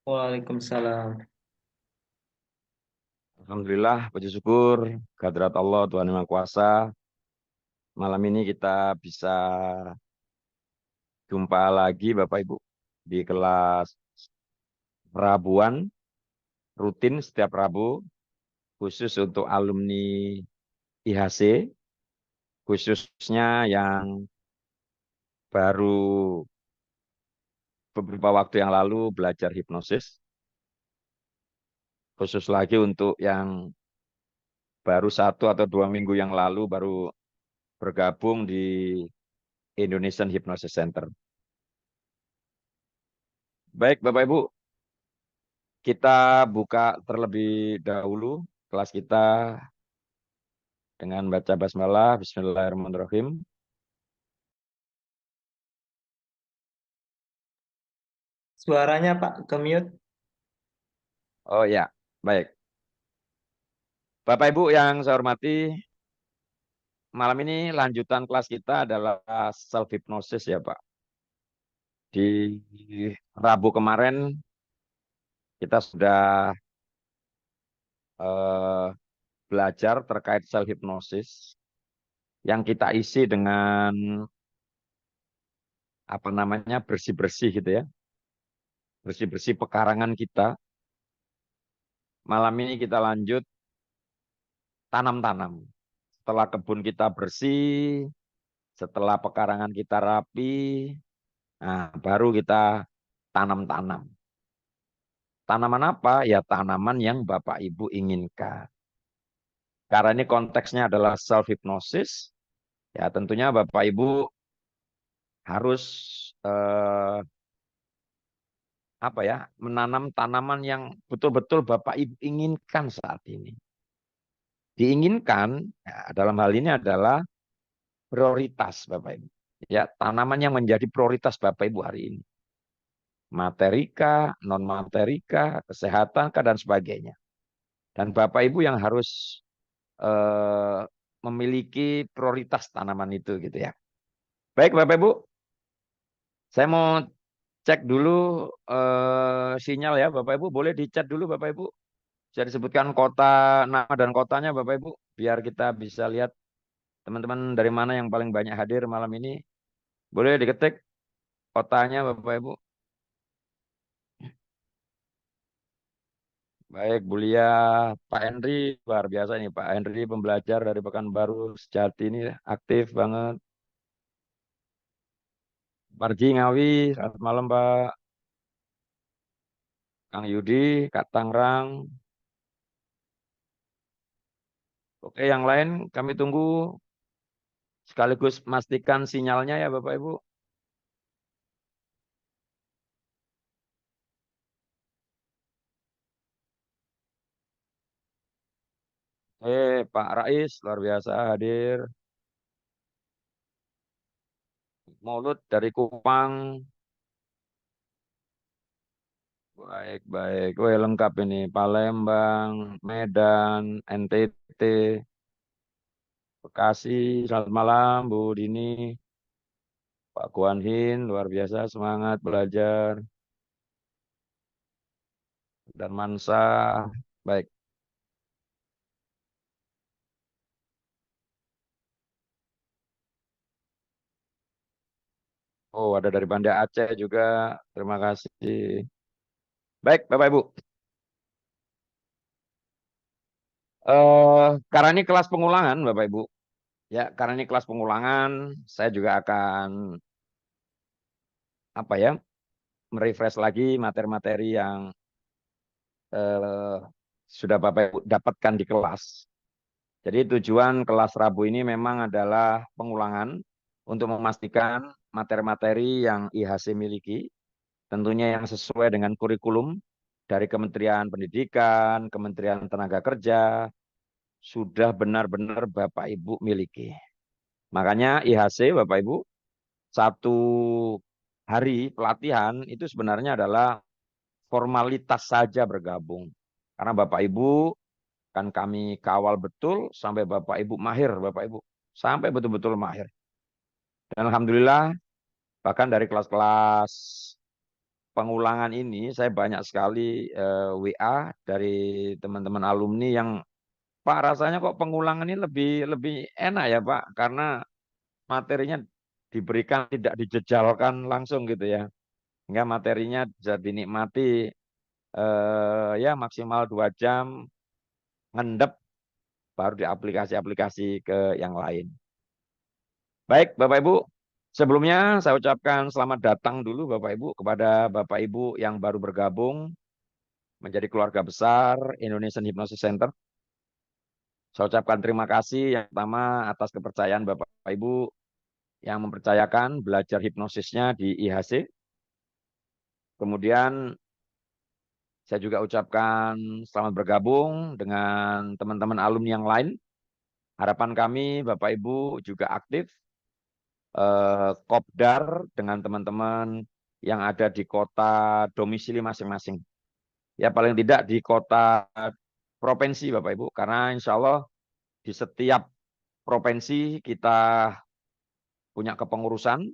Waalaikumsalam. Alhamdulillah, puji syukur, kehadirat Allah, Tuhan Yang Maha Kuasa. Malam ini kita bisa jumpa lagi Bapak Ibu di kelas Rabuan, rutin setiap Rabu, khusus untuk alumni IHC, khususnya yang baru beberapa waktu yang lalu belajar hipnosis, khusus lagi untuk yang baru 1 atau 2 minggu yang lalu baru bergabung di Indonesian Hypnosis Center. Baik, Bapak Ibu, kita buka terlebih dahulu kelas kita dengan baca basmalah, Bismillahirrahmanirrahim. Suaranya Pak ke mute. Oh ya, baik. Bapak Ibu yang saya hormati, malam ini lanjutan kelas kita adalah self hypnosis ya Pak. Di Rabu kemarin kita sudah eh, belajar terkait self hypnosis yang kita isi dengan apa namanya bersih-bersih gitu ya, bersih-bersih pekarangan kita. Malam ini kita lanjut tanam-tanam. Setelah kebun kita bersih, setelah pekarangan kita rapi, nah baru kita tanam-tanam. Tanaman apa? Ya tanaman yang Bapak Ibu inginkan. Karena ini konteksnya adalah self hypnosis, ya tentunya Bapak Ibu harus eh, apa ya, menanam tanaman yang betul-betul Bapak Ibu inginkan saat ini. Diinginkan ya, dalam hal ini adalah prioritas Bapak Ibu. Ya, tanaman yang menjadi prioritas Bapak Ibu hari ini. Materika, non materika, kesehatan, dan sebagainya. Dan Bapak Ibu yang harus eh, memiliki prioritas tanaman itu gitu ya. Baik Bapak Ibu, saya mau cek dulu sinyal ya Bapak Ibu. Boleh dicek dulu Bapak Ibu. Bisa disebutkan kota, nama dan kotanya Bapak Ibu. Biar kita bisa lihat teman-teman dari mana yang paling banyak hadir malam ini. Boleh diketik kotanya Bapak Ibu. Baik, Bulia Pak Henry, luar biasa nih Pak Henry, pembelajar dari Pekanbaru Sejati ini aktif banget. Parji Ngawi, selamat malam Pak. Kang Yudi, Kak Tangrang. Oke, yang lain kami tunggu sekaligus pastikan sinyalnya ya Bapak Ibu. Pak Rais, luar biasa hadir. Maulud dari Kupang. Baik, baik. Wih, lengkap ini. Palembang, Medan, NTT, Bekasi. Selamat malam, Bu Dini. Pak Kuan Hin, luar biasa semangat belajar. Dan Mansa, baik. Oh, ada dari Banda Aceh juga. Terima kasih. Baik, Bapak Ibu. Karena ini kelas pengulangan, Bapak Ibu. Ya, karena ini kelas pengulangan, saya juga akan apa ya, merefresh lagi materi-materi yang eh, sudah Bapak Ibu dapatkan di kelas. Jadi tujuan kelas Rabu ini memang adalah pengulangan untuk memastikan materi-materi yang IHC miliki, tentunya yang sesuai dengan kurikulum dari Kementerian Pendidikan, Kementerian Tenaga Kerja, sudah benar-benar Bapak Ibu miliki. Makanya IHC Bapak Ibu, 1 hari pelatihan itu sebenarnya adalah formalitas saja bergabung. Karena Bapak Ibu kan kami kawal betul sampai Bapak Ibu mahir, Bapak Ibu. Sampai betul-betul mahir. Dan Alhamdulillah bahkan dari kelas-kelas pengulangan ini saya banyak sekali WA dari teman-teman alumni yang Pak rasanya kok pengulangan ini lebih lebih enak ya Pak karena materinya diberikan tidak dijejalkan langsung gitu ya. Hingga materinya bisa dinikmati ya maksimal 2 jam ngendep baru di aplikasi-aplikasi ke yang lain. Baik, Bapak Ibu, sebelumnya saya ucapkan selamat datang dulu Bapak Ibu kepada Bapak Ibu yang baru bergabung menjadi keluarga besar Indonesian Hypnosis Center. Saya ucapkan terima kasih yang pertama atas kepercayaan Bapak Ibu yang mempercayakan belajar hipnosisnya di IHC. Kemudian saya juga ucapkan selamat bergabung dengan teman-teman alumni yang lain. Harapan kami Bapak Ibu juga aktif kopdar dengan teman-teman yang ada di kota domisili masing-masing. Ya paling tidak di kota provinsi Bapak Ibu, karena insya Allah di setiap provinsi kita punya kepengurusan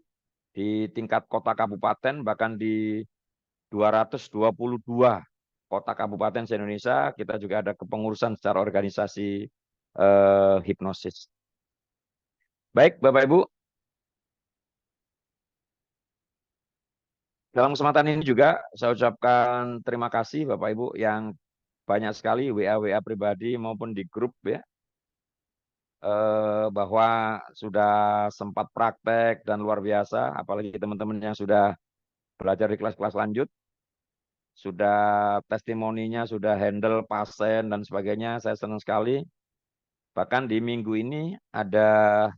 di tingkat kota kabupaten, bahkan di 222 kota kabupaten se-Indonesia, kita juga ada kepengurusan secara organisasi hipnosis. Baik Bapak Ibu, dalam kesempatan ini juga saya ucapkan terima kasih Bapak Ibu yang banyak sekali WA-WA pribadi maupun di grup ya, bahwa sudah sempat praktek dan luar biasa, apalagi teman-teman yang sudah belajar di kelas-kelas lanjut, sudah testimoninya, sudah handle pasien dan sebagainya, saya senang sekali. Bahkan di minggu ini ada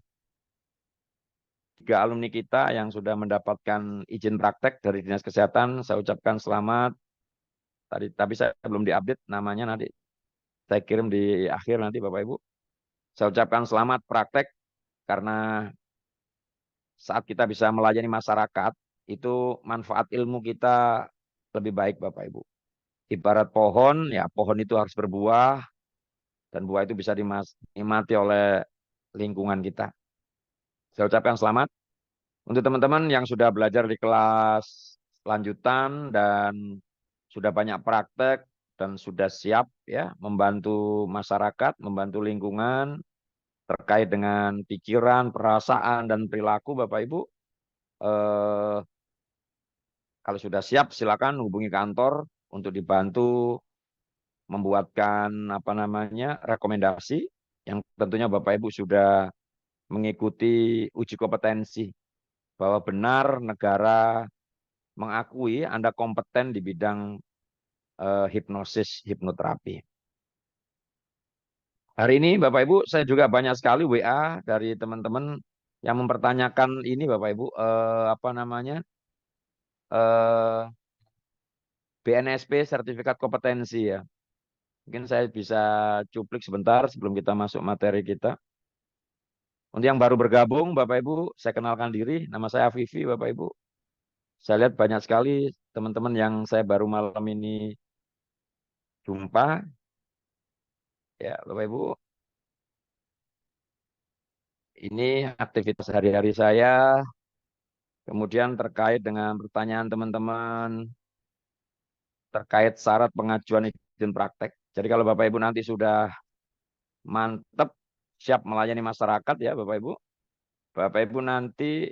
3 alumni kita yang sudah mendapatkan izin praktek dari Dinas Kesehatan. Saya ucapkan selamat. Tadi, tapi saya belum diupdate namanya, nanti saya kirim di akhir nanti Bapak Ibu. Saya ucapkan selamat praktek karena saat kita bisa melayani masyarakat, itu manfaat ilmu kita lebih baik Bapak Ibu. Ibarat pohon, ya pohon itu harus berbuah, dan buah itu bisa dinikmati oleh lingkungan kita. Saya ucapkan selamat untuk teman-teman yang sudah belajar di kelas lanjutan dan sudah banyak praktek dan sudah siap ya membantu masyarakat, membantu lingkungan terkait dengan pikiran, perasaan dan perilaku Bapak Ibu. Eh, Kalau sudah siap silakan hubungi kantor untuk dibantu membuatkan apa namanya rekomendasi yang tentunya Bapak Ibu sudah mengikuti uji kompetensi bahwa benar negara mengakui Anda kompeten di bidang hipnosis, hipnoterapi. Hari ini Bapak Ibu saya juga banyak sekali WA dari teman-teman yang mempertanyakan ini Bapak Ibu apa namanya BNSP sertifikat kompetensi ya. Mungkin saya bisa cuplik sebentar sebelum kita masuk materi kita. Untuk yang baru bergabung, Bapak Ibu, saya kenalkan diri. Nama saya Afifi, Bapak Ibu. Saya lihat banyak sekali teman-teman yang saya baru malam ini jumpa. Ya, Bapak Ibu, ini aktivitas hari-hari saya. Kemudian terkait dengan pertanyaan teman-teman terkait syarat pengajuan izin praktek. Jadi kalau Bapak Ibu nanti sudah mantap, siap melayani masyarakat ya Bapak Ibu. Bapak Ibu nanti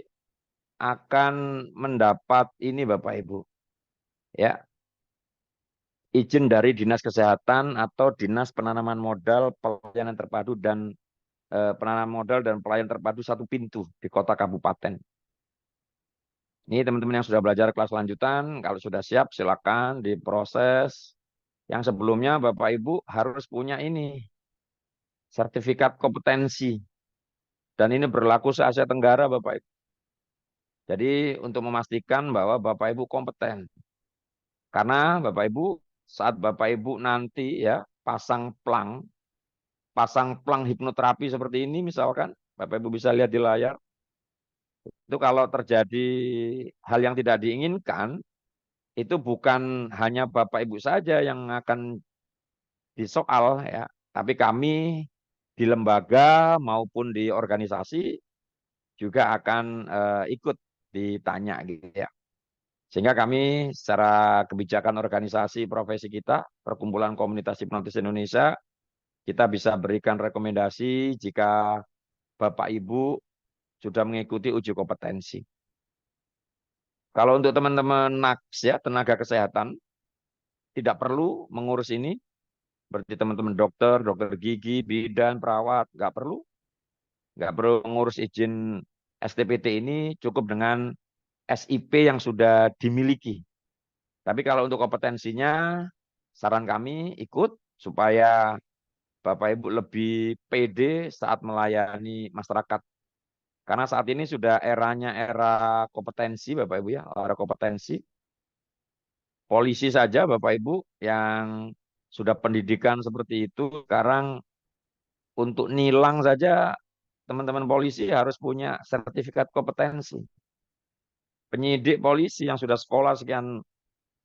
akan mendapat ini Bapak Ibu. Ya, izin dari Dinas Kesehatan atau Dinas Penanaman Modal Pelayanan Terpadu dan penanaman modal dan pelayanan terpadu satu pintu di kota kabupaten. Ini teman-teman yang sudah belajar kelas lanjutan, kalau sudah siap silakan diproses. Yang sebelumnya Bapak Ibu harus punya ini sertifikat kompetensi dan ini berlaku se-Asia Tenggara Bapak Ibu. Jadi untuk memastikan bahwa Bapak Ibu kompeten. Karena Bapak Ibu saat Bapak Ibu nanti ya pasang plang hipnoterapi seperti ini misalkan, Bapak Ibu bisa lihat di layar, itu kalau terjadi hal yang tidak diinginkan, itu bukan hanya Bapak Ibu saja yang akan disoal ya, tapi kami di lembaga maupun di organisasi juga akan ikut ditanya gitu ya. Sehingga kami secara kebijakan organisasi profesi kita, Perkumpulan Komunitas Hipnotis Indonesia, kita bisa berikan rekomendasi jika Bapak Ibu sudah mengikuti uji kompetensi. Kalau untuk teman-teman NAKS ya, tenaga kesehatan, tidak perlu mengurus ini. Berarti teman-teman dokter, dokter gigi, bidan, perawat, nggak perlu mengurus izin STPT ini, cukup dengan SIP yang sudah dimiliki. Tapi kalau untuk kompetensinya, saran kami ikut supaya Bapak Ibu lebih pede saat melayani masyarakat. Karena saat ini sudah eranya era kompetensi, Bapak Ibu ya, era kompetensi. Polisi saja, Bapak Ibu, yang sudah pendidikan seperti itu, sekarang untuk nilang saja teman-teman polisi harus punya sertifikat kompetensi. Penyidik polisi yang sudah sekolah sekian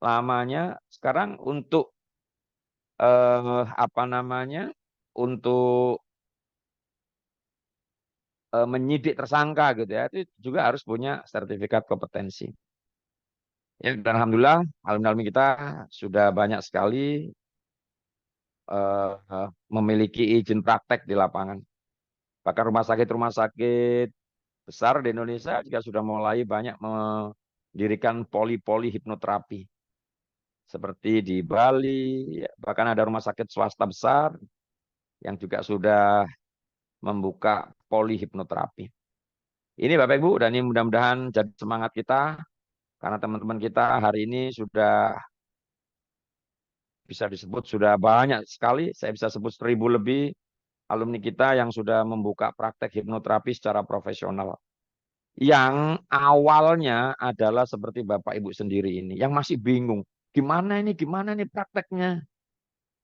lamanya, sekarang untuk apa namanya, untuk menyidik tersangka gitu ya, itu juga harus punya sertifikat kompetensi. Ya, dan alhamdulillah, alumni kita sudah banyak sekali memiliki izin praktek di lapangan. Bahkan rumah sakit besar di Indonesia juga sudah mulai banyak mendirikan poli-poli hipnoterapi. Seperti di Bali, ya, bahkan ada rumah sakit swasta besar yang juga sudah membuka poli hipnoterapi. Ini Bapak Ibu, dan ini mudah-mudahan jadi semangat kita, karena teman-teman kita hari ini sudah bisa disebut sudah banyak sekali, saya bisa sebut 1.000 lebih alumni kita yang sudah membuka praktek hipnoterapi secara profesional. Yang awalnya adalah seperti Bapak Ibu sendiri ini, yang masih bingung, gimana ini prakteknya.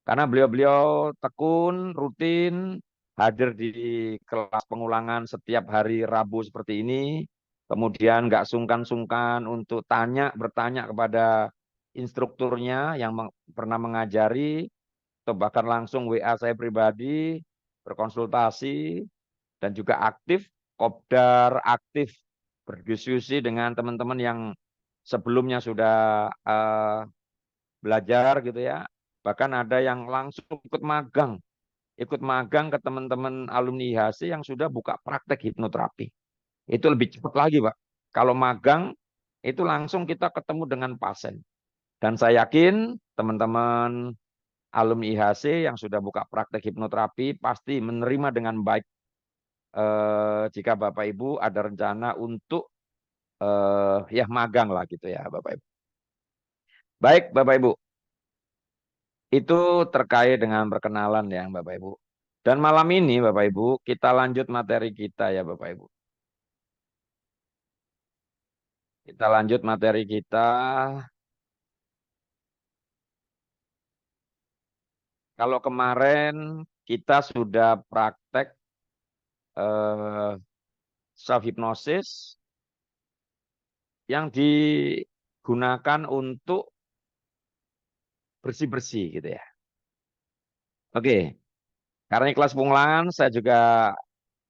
Karena beliau-beliau tekun, rutin, hadir di kelas pengulangan setiap hari Rabu seperti ini. Kemudian nggak sungkan-sungkan untuk bertanya kepada instrukturnya yang pernah mengajari, atau bahkan langsung WA saya pribadi, berkonsultasi, dan juga aktif, kopdar, aktif, berdiskusi dengan teman-teman yang sebelumnya sudah belajar gitu ya. Bahkan ada yang langsung ikut magang ke teman-teman alumni IHC yang sudah buka praktek hipnoterapi. Itu lebih cepat lagi, Pak. Kalau magang itu langsung kita ketemu dengan pasien. Dan saya yakin teman-teman alumni IHC yang sudah buka praktek hipnoterapi pasti menerima dengan baik jika Bapak Ibu ada rencana untuk ya magang lah gitu ya Bapak Ibu. Baik Bapak Ibu, itu terkait dengan perkenalan ya Bapak Ibu. Dan malam ini Bapak Ibu, kita lanjut materi kita ya Bapak Ibu. Kita lanjut materi kita. Kalau kemarin kita sudah praktek self hypnosis yang digunakan untuk bersih-bersih gitu ya. Oke, karena ini kelas pengulangan, saya juga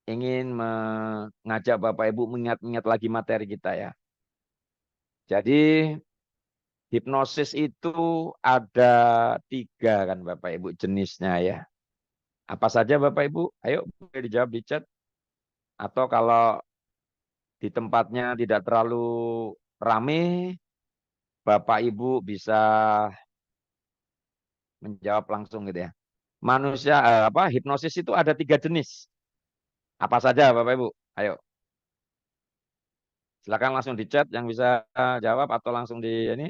ingin mengajak Bapak Ibu mengingat-ingat lagi materi kita ya. Jadi hipnosis itu ada 3 kan Bapak Ibu jenisnya ya. Apa saja Bapak Ibu? Ayo boleh dijawab di chat. Atau kalau di tempatnya tidak terlalu rame, Bapak Ibu bisa menjawab langsung gitu ya. Hipnosis itu ada 3 jenis. Apa saja Bapak Ibu? Ayo. Silakan langsung di chat yang bisa jawab atau langsung di ini.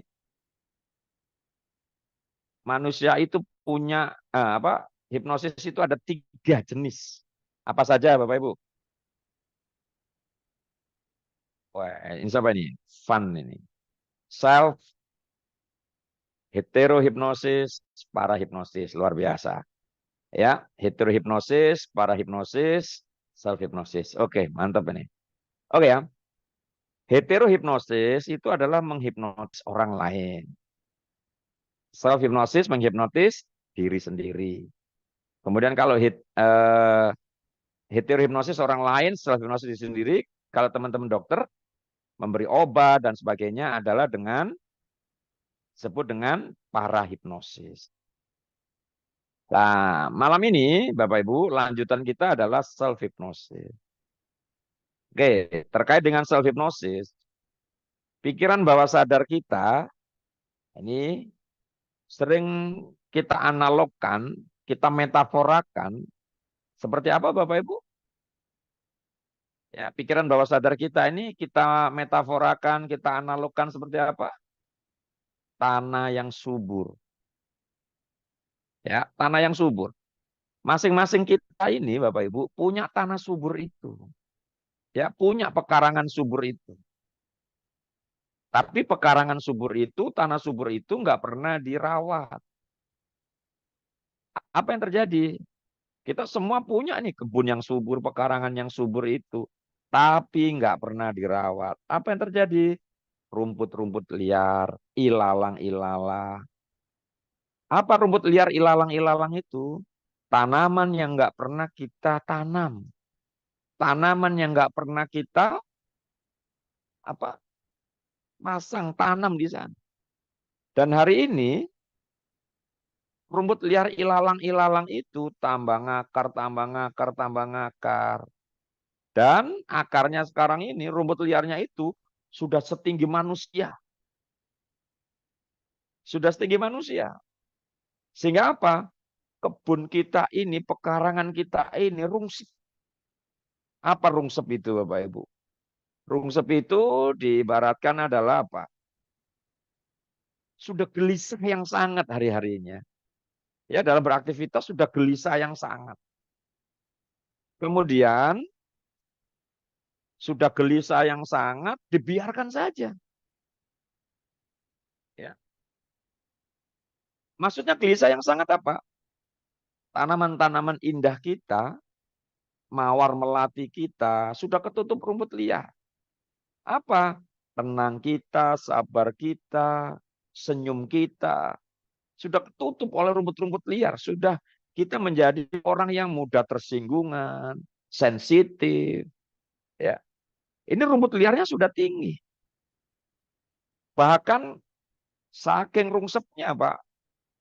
Manusia itu punya hipnosis itu ada 3 jenis. Apa saja Bapak Ibu? Wah, ini siapa ini? Fun ini. Self, heterohipnosis, parahipnosis, luar biasa. Ya, heterohipnosis, parahipnosis, self hipnosis. Oke, mantap ini. Oke ya. Heterohipnosis itu adalah menghipnotis orang lain. Self hipnosis menghipnotis diri sendiri. Kemudian kalau heterohipnosis orang lain, self hipnosis diri sendiri, kalau teman-teman dokter memberi obat dan sebagainya adalah dengan disebut dengan parahipnosis. Nah, malam ini Bapak Ibu, lanjutan kita adalah self hypnosis. Oke, terkait dengan self hypnosis, pikiran bawah sadar kita ini sering kita analogkan, kita metaforakan seperti apa Bapak Ibu? Ya, pikiran bawah sadar kita ini kita metaforakan, kita analogkan seperti apa? Tanah yang subur. Ya, tanah yang subur. Masing-masing kita ini Bapak Ibu punya tanah subur itu. Ya, punya pekarangan subur itu. Tapi pekarangan subur itu, tanah subur itu nggak pernah dirawat. Apa yang terjadi? Kita semua punya nih kebun yang subur, pekarangan yang subur itu. Tapi nggak pernah dirawat. Apa yang terjadi? Rumput-rumput liar, ilalang-ilalang. Apa rumput liar, ilalang-ilalang itu? Tanaman yang nggak pernah kita tanam. Tanaman yang nggak pernah kita apa pasang tanam di sana. Dan hari ini rumput liar ilalang-ilalang itu tambah ngakar, tambah ngakar, tambah ngakar. Dan akarnya sekarang ini, rumput liarnya itu sudah setinggi manusia. Sudah setinggi manusia. Sehingga apa? Kebun kita ini, pekarangan kita ini rungsep. Apa rungsep itu Bapak Ibu? Rungsep itu diibaratkan adalah apa? Sudah gelisah yang sangat hari-harinya. Ya, dalam beraktivitas sudah gelisah yang sangat. Kemudian sudah gelisah yang sangat, dibiarkan saja. Ya. Maksudnya gelisah yang sangat apa? Tanaman-tanaman indah kita, mawar melati kita, sudah ketutup rumput liar. Apa? Tenang kita, sabar kita, senyum kita, sudah ketutup oleh rumput-rumput liar. Sudah kita menjadi orang yang mudah tersinggungan, sensitif. Ya. Ini rumput liarnya sudah tinggi. Bahkan saking rungsepnya, Pak,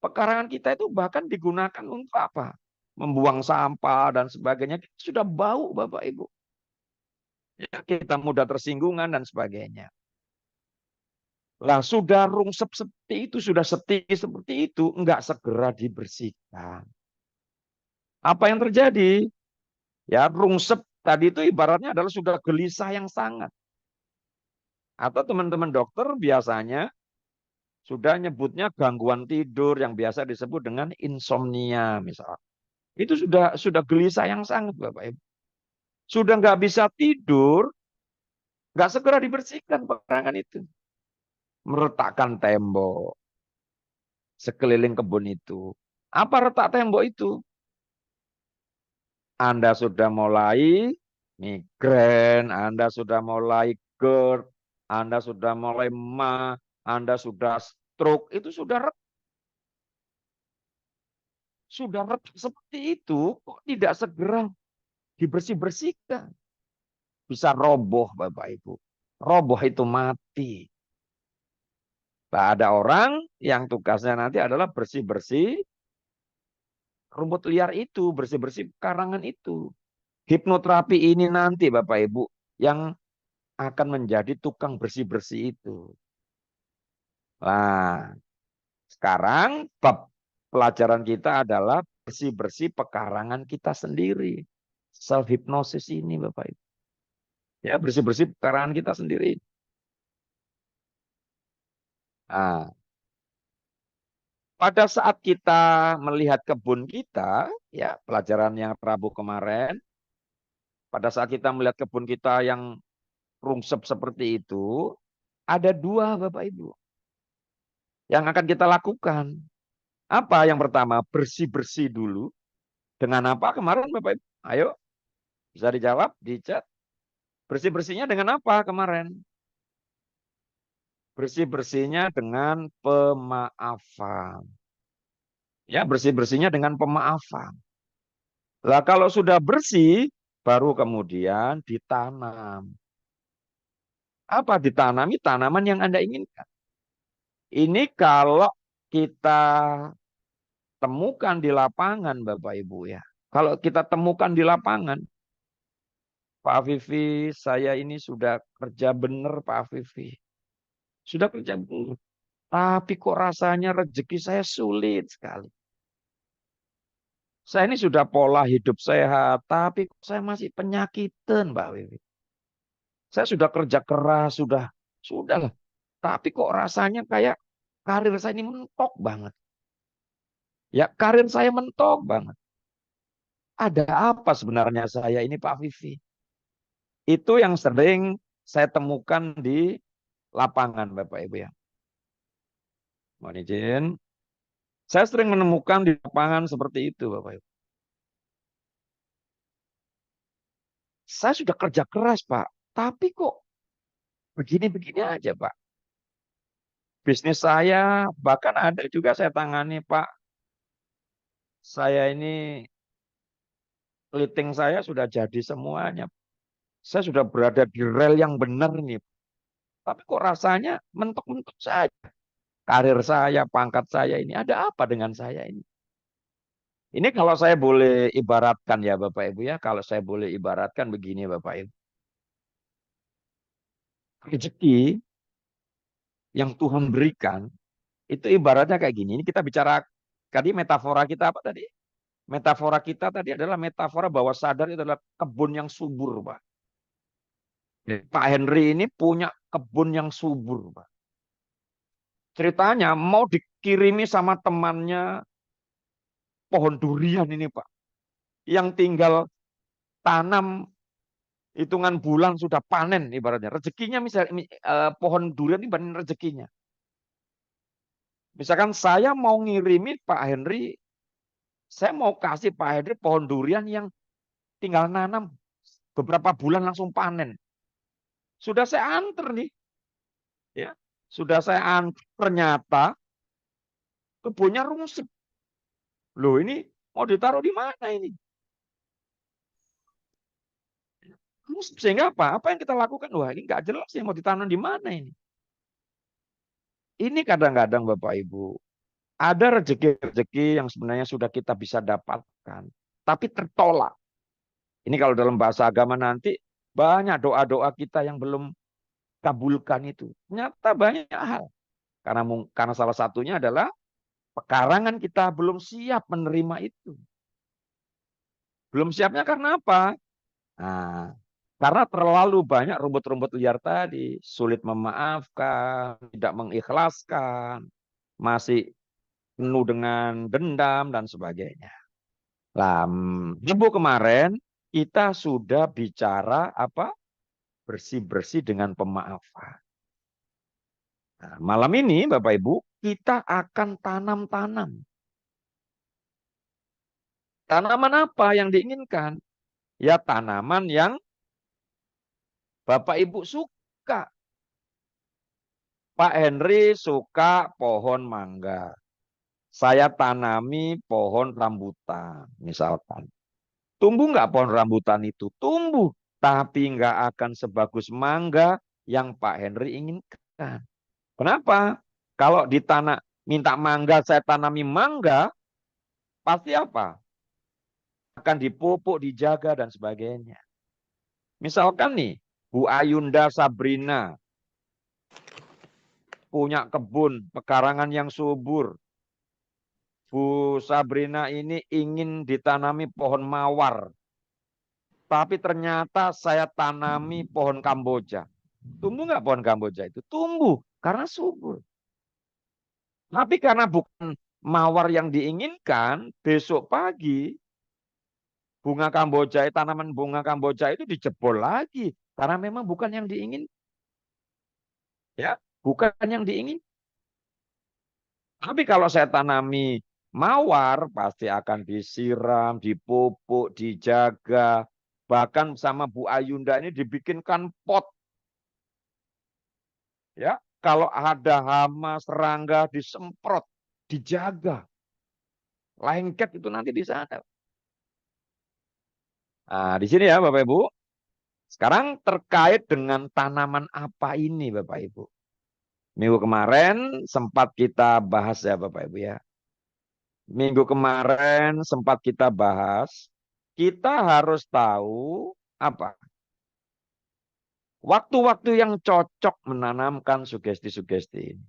pekarangan kita itu bahkan digunakan untuk apa? Membuang sampah dan sebagainya. Sudah bau, Bapak Ibu. Ya, kita mudah tersinggungan dan sebagainya. Lah sudah rungsep seperti itu, sudah setinggi seperti itu, enggak segera dibersihkan. Apa yang terjadi? Ya, rungsep tadi itu ibaratnya adalah sudah gelisah yang sangat. Atau teman-teman dokter biasanya sudah nyebutnya gangguan tidur yang biasa disebut dengan insomnia misalnya. Itu sudah gelisah yang sangat Bapak Ibu. Sudah nggak bisa tidur, nggak segera dibersihkan pekarangan itu. Meretakkan tembok sekeliling kebun itu. Apa retak tembok itu? Anda sudah mulai migrain, Anda sudah mulai GERD, Anda sudah mulai MA, Anda sudah stroke, itu sudah retak seperti itu, kok tidak segera dibersih-bersihkan. Bisa roboh Bapak Ibu. Roboh itu mati. Nah, ada orang yang tugasnya nanti adalah bersih-bersih rumput liar itu, bersih-bersih karangan itu. Hipnoterapi ini nanti Bapak Ibu yang akan menjadi tukang bersih-bersih itu. Nah, sekarang bab pelajaran kita adalah bersih-bersih pekarangan kita sendiri. Self hypnosis ini Bapak Ibu. Ya, bersih-bersih pekarangan kita sendiri. Nah, pada saat kita melihat kebun kita, ya pelajaran yang Rabu kemarin, pada saat kita melihat kebun kita yang rungsep seperti itu, ada dua Bapak Ibu yang akan kita lakukan. Apa yang pertama? Bersih-bersih dulu. Dengan apa kemarin Bapak Ibu? Ayo, bisa dijawab di chat. Bersih-bersihnya dengan apa kemarin? Bersih-bersihnya dengan pemaafan. Ya, bersih-bersihnya dengan pemaafan. Lah kalau sudah bersih, baru kemudian ditanam. Apa? Ditanami tanaman yang Anda inginkan. Ini kalau kita temukan di lapangan, Bapak Ibu ya. Kalau kita temukan di lapangan, Pak Afifi, saya ini sudah kerja benar, Pak Afifi. Sudah kerja benar. Tapi kok rasanya rezeki saya sulit sekali. Saya ini sudah pola hidup sehat, tapi kok saya masih penyakitan, Mbak Wiwi. Saya sudah kerja keras, sudahlah. Tapi kok rasanya kayak karir saya ini mentok banget. Ya, karir saya mentok banget. Ada apa sebenarnya saya ini, Pak Vivi? Itu yang sering saya temukan di lapangan, Bapak Ibu ya. Mohon izin. Saya sering menemukan di lapangan seperti itu, Bapak Ibu. Saya sudah kerja keras, Pak. Tapi kok begini-begini aja, Pak. Bisnis saya, bahkan ada juga saya tangani, Pak. Saya ini, lighting saya sudah jadi semuanya. Saya sudah berada di rel yang benar nih. Tapi kok rasanya mentok-mentok saja. Karir saya, pangkat saya ini, ada apa dengan saya ini? Ini kalau saya boleh ibaratkan ya Bapak Ibu ya, kalau saya boleh ibaratkan begini Bapak Ibu. Rezeki yang Tuhan berikan, itu ibaratnya kayak gini. Ini kita bicara, tadi metafora kita apa tadi? Metafora kita tadi adalah metafora bahwa sadar itu adalah kebun yang subur, Pak. Pak Henry ini punya kebun yang subur, Pak. Ceritanya mau dikirimi sama temannya pohon durian ini, Pak. Yang tinggal tanam hitungan bulan sudah panen ibaratnya. Rezekinya misalnya pohon durian ini panen rezekinya. Misalkan saya mau ngirimin Pak Henry, saya mau kasih Pak Henry pohon durian yang tinggal nanam beberapa bulan langsung panen. Sudah saya anter nih, ya. Sudah saya anter, ternyata kebunnya rusak. Loh ini mau ditaruh di mana ini? Rusak sehingga apa? Apa yang kita lakukan? Wah ini nggak jelas ya mau ditanam di mana ini. Ini kadang-kadang Bapak Ibu, ada rezeki-rezeki yang sebenarnya sudah kita bisa dapatkan, tapi tertolak. Ini kalau dalam bahasa agama nanti, banyak doa-doa kita yang belum kabulkan itu. Ternyata banyak hal. Karena salah satunya adalah pekarangan kita belum siap menerima itu. Belum siapnya karena apa? Nah, karena terlalu banyak rumput-rumput liar tadi. Sulit memaafkan, tidak mengikhlaskan, masih penuh dengan dendam dan sebagainya. Lah, Ibu kemarin kita sudah bicara apa? Bersih-bersih dengan pemaafan. Nah, malam ini Bapak Ibu, kita akan tanam-tanam. Tanaman apa yang diinginkan? Ya tanaman yang Bapak Ibu suka. Pak Henry suka pohon mangga. Saya tanami pohon rambutan, misalkan. Tumbuh nggak pohon rambutan itu? Tumbuh. Tapi nggak akan sebagus mangga yang Pak Henry inginkan. Kenapa? Kalau minta mangga, saya tanami mangga, pasti apa? Akan dipupuk, dijaga, dan sebagainya. Misalkan nih, Bu Ayunda Sabrina punya kebun pekarangan yang subur. Bu Sabrina ini ingin ditanami pohon mawar. Tapi ternyata saya tanami pohon Kamboja. Tumbuh nggak pohon Kamboja itu? Tumbuh, karena subur. Tapi karena bukan mawar yang diinginkan, besok pagi tanaman bunga Kamboja itu dijebol lagi. Karena memang bukan yang diingin. Ya, bukan yang diingin. Tapi kalau saya tanami mawar, pasti akan disiram, dipupuk, dijaga. Bahkan sama Bu Ayunda ini dibikinkan pot. Ya, kalau ada hama, serangga, disemprot, dijaga. Lengket itu nanti di sana. Nah, di sini ya Bapak Ibu, Sekarang terkait dengan tanaman apa ini Bapak Ibu? Minggu kemarin sempat kita bahas ya Bapak Ibu ya. Minggu kemarin sempat kita bahas, kita harus tahu apa? Waktu-waktu yang cocok menanamkan sugesti-sugesti ini.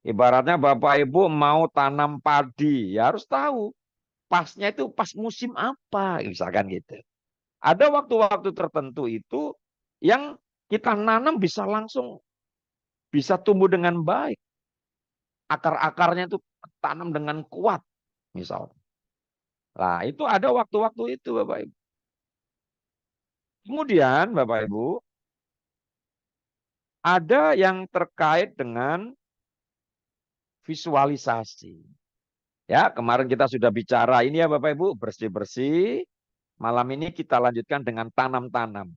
Ibaratnya Bapak Ibu mau tanam padi, ya harus tahu pasnya itu pas musim apa, misalkan gitu. Ada waktu-waktu tertentu itu yang kita nanam bisa langsung bisa tumbuh dengan baik. Akar-akarnya itu tanam dengan kuat, misalnya. Nah, itu ada waktu-waktu itu, Bapak Ibu. Kemudian, Bapak Ibu, ada yang terkait dengan visualisasi. Ya, kemarin kita sudah bicara ini ya Bapak Ibu, bersih-bersih. Malam ini kita lanjutkan dengan tanam-tanam.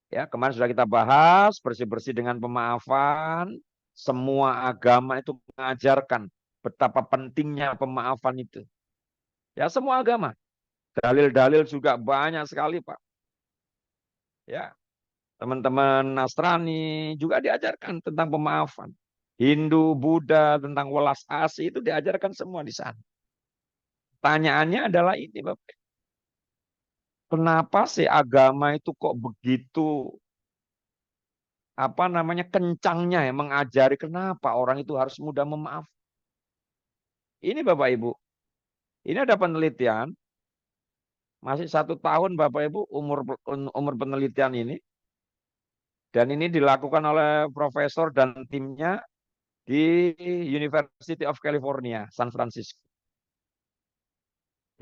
Ya, kemarin sudah kita bahas bersih-bersih dengan pemaafan. Semua agama itu mengajarkan betapa pentingnya pemaafan itu. Ya, semua agama. Dalil-dalil juga banyak sekali, Pak. Ya, teman-teman Nasrani juga diajarkan tentang pemaafan. Hindu, Buddha, tentang welas asih itu diajarkan semua di sana. Pertanyaannya adalah ini, Bapak. Kenapa sih agama itu kok begitu apa namanya kencangnya ya mengajari kenapa orang itu harus mudah memaaf? Ini Bapak Ibu, ini ada penelitian masih 1 tahun Bapak Ibu umur penelitian ini dan ini dilakukan oleh profesor dan timnya di University of California, San Francisco.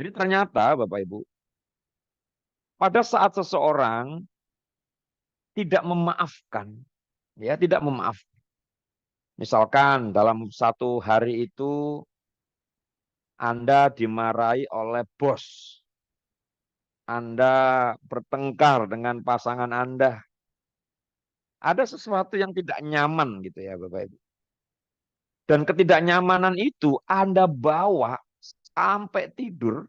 Jadi ternyata Bapak Ibu, pada saat seseorang tidak memaafkan, ya tidak memaafkan. Misalkan dalam satu hari itu Anda dimarahi oleh bos, Anda bertengkar dengan pasangan Anda, ada sesuatu yang tidak nyaman gitu ya Bapak Ibu. Dan ketidaknyamanan itu Anda bawa sampai tidur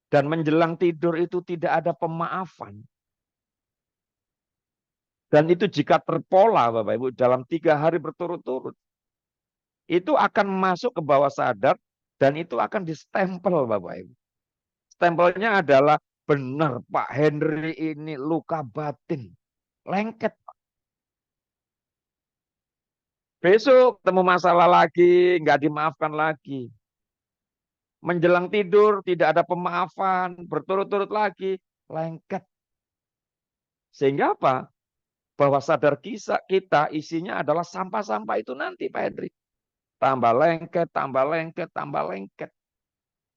dan menjelang tidur itu tidak ada pemaafan. Dan itu jika terpola Bapak Ibu dalam 3 hari berturut-turut, itu akan masuk ke bawah sadar dan itu akan distempel Bapak Ibu. Stempelnya adalah benar Pak Henry ini luka batin. Lengket. Besok ketemu masalah lagi, nggak dimaafkan lagi. Menjelang tidur tidak ada pemaafan, berturut-turut lagi, lengket. Sehingga apa? Bahwa sadar kisah kita isinya adalah sampah-sampah itu nanti Pak Henry. Tambah lengket, tambah lengket, tambah lengket.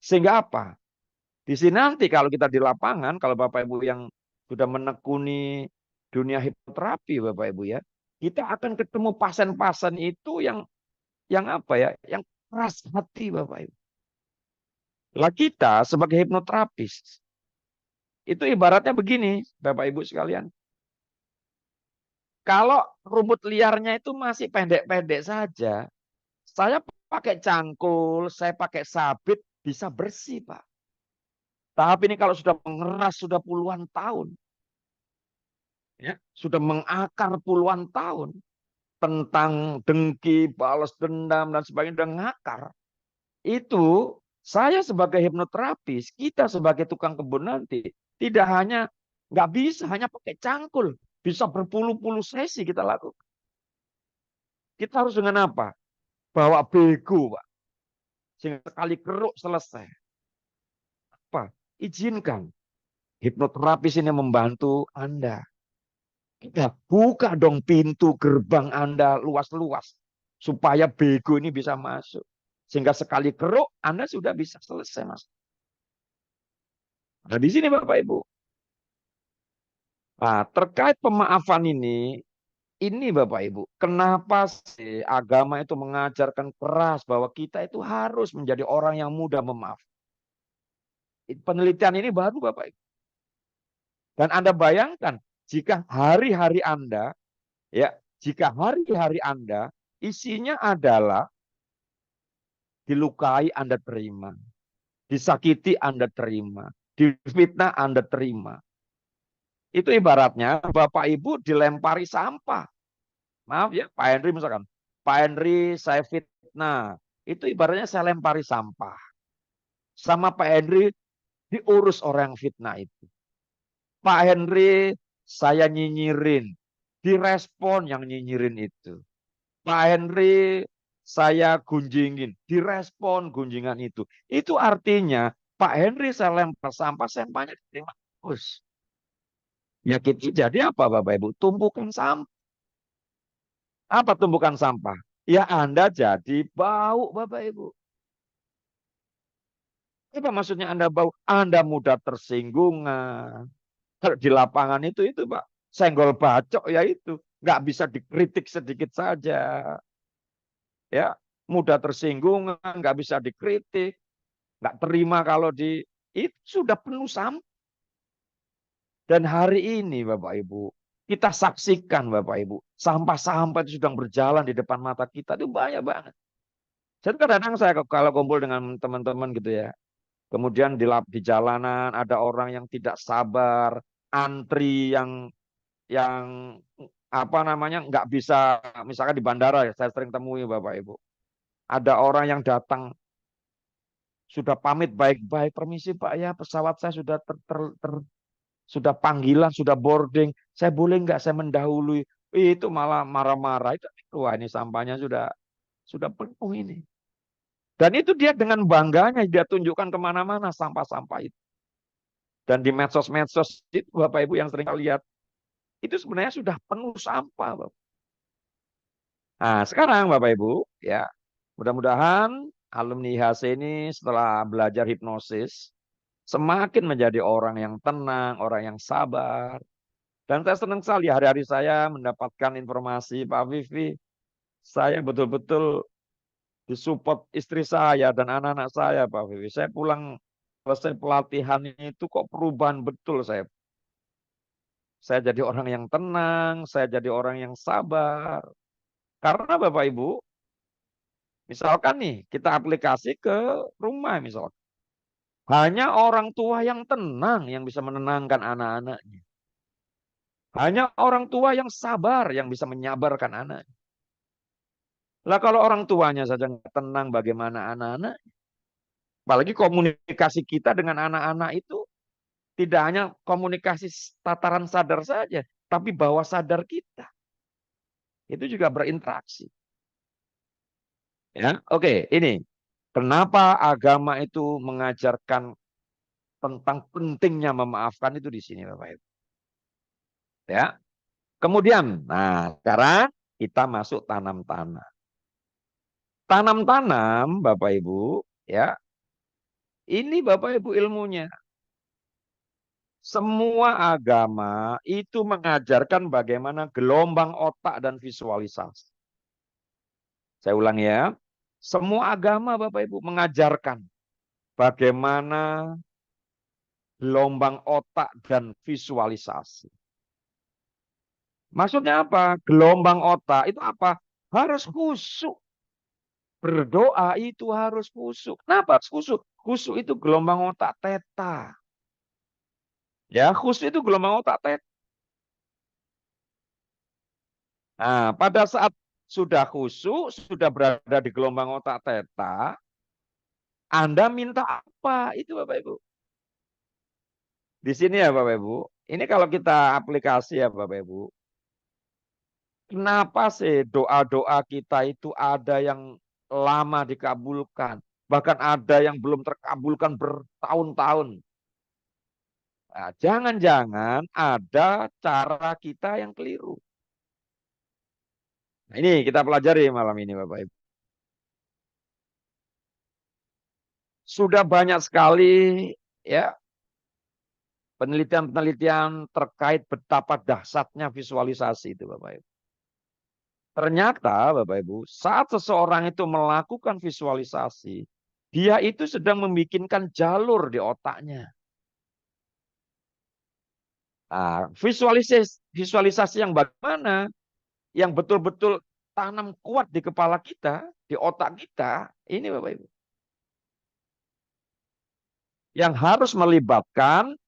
Sehingga apa? Di sini nanti kalau kita di lapangan, kalau Bapak Ibu yang sudah menekuni dunia hipnoterapi Bapak Ibu ya, kita akan ketemu pasien-pasien itu yang apa ya, yang keras hati Bapak Ibu. Lah kita sebagai hipnoterapis, itu ibaratnya begini Bapak Ibu sekalian. Kalau rumput liarnya itu masih pendek-pendek saja, saya pakai cangkul, saya pakai sabit, bisa bersih Pak. Tapi ini kalau sudah mengeras, sudah puluhan tahun, ya, sudah mengakar puluhan tahun, tentang dengki, balas dendam, dan sebagainya, udah ngakar. Itu saya sebagai hipnoterapis, kita sebagai tukang kebun nanti, tidak hanya, nggak bisa hanya pakai cangkul. Bisa berpuluh-puluh sesi kita lakukan. Kita harus dengan apa? Bawa bego, Pak. Sehingga sekali keruk selesai. Apa? Izinkan hipnoterapis ini membantu Anda. Kita buka dong pintu gerbang Anda luas-luas. Supaya bego ini bisa masuk. Sehingga sekali keruk Anda sudah bisa selesai, Mas. Nah, di sini Bapak Ibu. Nah, terkait pemaafan ini Bapak Ibu, kenapa sih agama itu mengajarkan keras bahwa kita itu harus menjadi orang yang mudah memaaf? Penelitian ini baru Bapak Ibu. Dan Anda bayangkan, jika hari-hari Anda, ya, jika hari-hari Anda isinya adalah dilukai Anda terima, disakiti Anda terima, difitnah Anda terima. Itu ibaratnya Bapak Ibu dilempari sampah. Maaf ya, Pak Henry misalkan. Pak Henry saya fitnah. Itu ibaratnya saya lempari sampah. Sama Pak Henry diurus orang yang fitnah itu. Pak Henry saya nyinyirin. Direspon yang nyinyirin itu. Pak Henry saya gunjingin. Direspon gunjingan itu. Itu artinya Pak Henry saya lempar sampah, sampahnya diterima terus. Ya kita jadi apa Bapak Ibu? Tumpukan sampah. Apa tumpukan sampah? Ya Anda jadi bau Bapak Ibu. Apa maksudnya Anda bau? Anda mudah tersinggungan. Kalau di lapangan itu Pak. Senggol bacok ya itu. Nggak bisa dikritik sedikit saja. Ya, mudah tersinggungan, nggak bisa dikritik. Nggak terima kalau itu sudah penuh sampah. Dan hari ini Bapak Ibu, kita saksikan Bapak Ibu, sampah-sampah itu sedang berjalan di depan mata kita itu banyak banget. Jadi kadang-kadang saya kalau kumpul dengan teman-teman gitu ya, kemudian di jalanan ada orang yang tidak sabar, antri yang apa namanya nggak bisa, misalkan di bandara ya, saya sering temui Bapak Ibu, ada orang yang datang sudah pamit baik-baik, permisi Pak ya, pesawat saya sudah sudah panggilan, sudah boarding. Saya boleh nggak saya mendahului? Itu malah marah-marah. Itu wah ini sampahnya sudah penuh ini. Dan itu dia dengan bangganya dia tunjukkan kemana-mana sampah-sampah itu. Dan di medsos-medsos itu Bapak Ibu yang sering lihat itu sebenarnya sudah penuh sampah. Bapak. Nah sekarang Bapak Ibu ya mudah-mudahan alumni IHC ini setelah belajar hipnosis semakin menjadi orang yang tenang, orang yang sabar. Dan saya senang sekali hari-hari saya mendapatkan informasi Pak Vivi. Saya betul-betul disupport istri saya dan anak-anak saya Pak Vivi. Saya pulang selesai pelatihan itu kok perubahan betul saya. Saya jadi orang yang tenang, saya jadi orang yang sabar. Karena Bapak Ibu, misalkan nih kita aplikasi ke rumah misalkan. Hanya orang tua yang tenang yang bisa menenangkan anak-anaknya. Hanya orang tua yang sabar yang bisa menyabarkan anak. Lah kalau orang tuanya saja nggak tenang bagaimana anak-anak? Apalagi komunikasi kita dengan anak-anak itu tidak hanya komunikasi tataran sadar saja, tapi bawah sadar kita. Itu juga berinteraksi. Ya, oke, ini kenapa agama itu mengajarkan tentang pentingnya memaafkan itu di sini Bapak Ibu. Ya. Kemudian, nah sekarang kita masuk tanam-tanam. Tanam-tanam Bapak Ibu, ya. Ini Bapak Ibu ilmunya. Semua agama itu mengajarkan bagaimana gelombang otak dan visualisasi. Saya ulang ya. Semua agama Bapak Ibu mengajarkan bagaimana gelombang otak dan visualisasi. Maksudnya apa? Gelombang otak itu apa? Harus khusyuk. Berdoa itu harus khusyuk. Kenapa harus khusyuk? Khusyuk itu gelombang otak teta. Ya, khusyuk itu gelombang otak teta. Nah, pada saat sudah khusyuk, sudah berada di gelombang otak teta, Anda minta apa? Itu Bapak Ibu. Di sini ya Bapak Ibu. Ini kalau kita aplikasi ya Bapak Ibu. Kenapa sih doa-doa kita itu ada yang lama dikabulkan. Bahkan ada yang belum terkabulkan bertahun-tahun. Nah, jangan-jangan ada cara kita yang keliru. Nah, ini kita pelajari malam ini Bapak Ibu. Sudah banyak sekali ya penelitian-penelitian terkait betapa dahsyatnya visualisasi itu Bapak Ibu. Ternyata Bapak Ibu, saat seseorang itu melakukan visualisasi, dia itu sedang membikinkan jalur di otaknya. Nah, visualisasi yang bagaimana? Yang betul-betul tanam kuat di kepala kita, di otak kita, ini Bapak Ibu. Yang harus melibatkan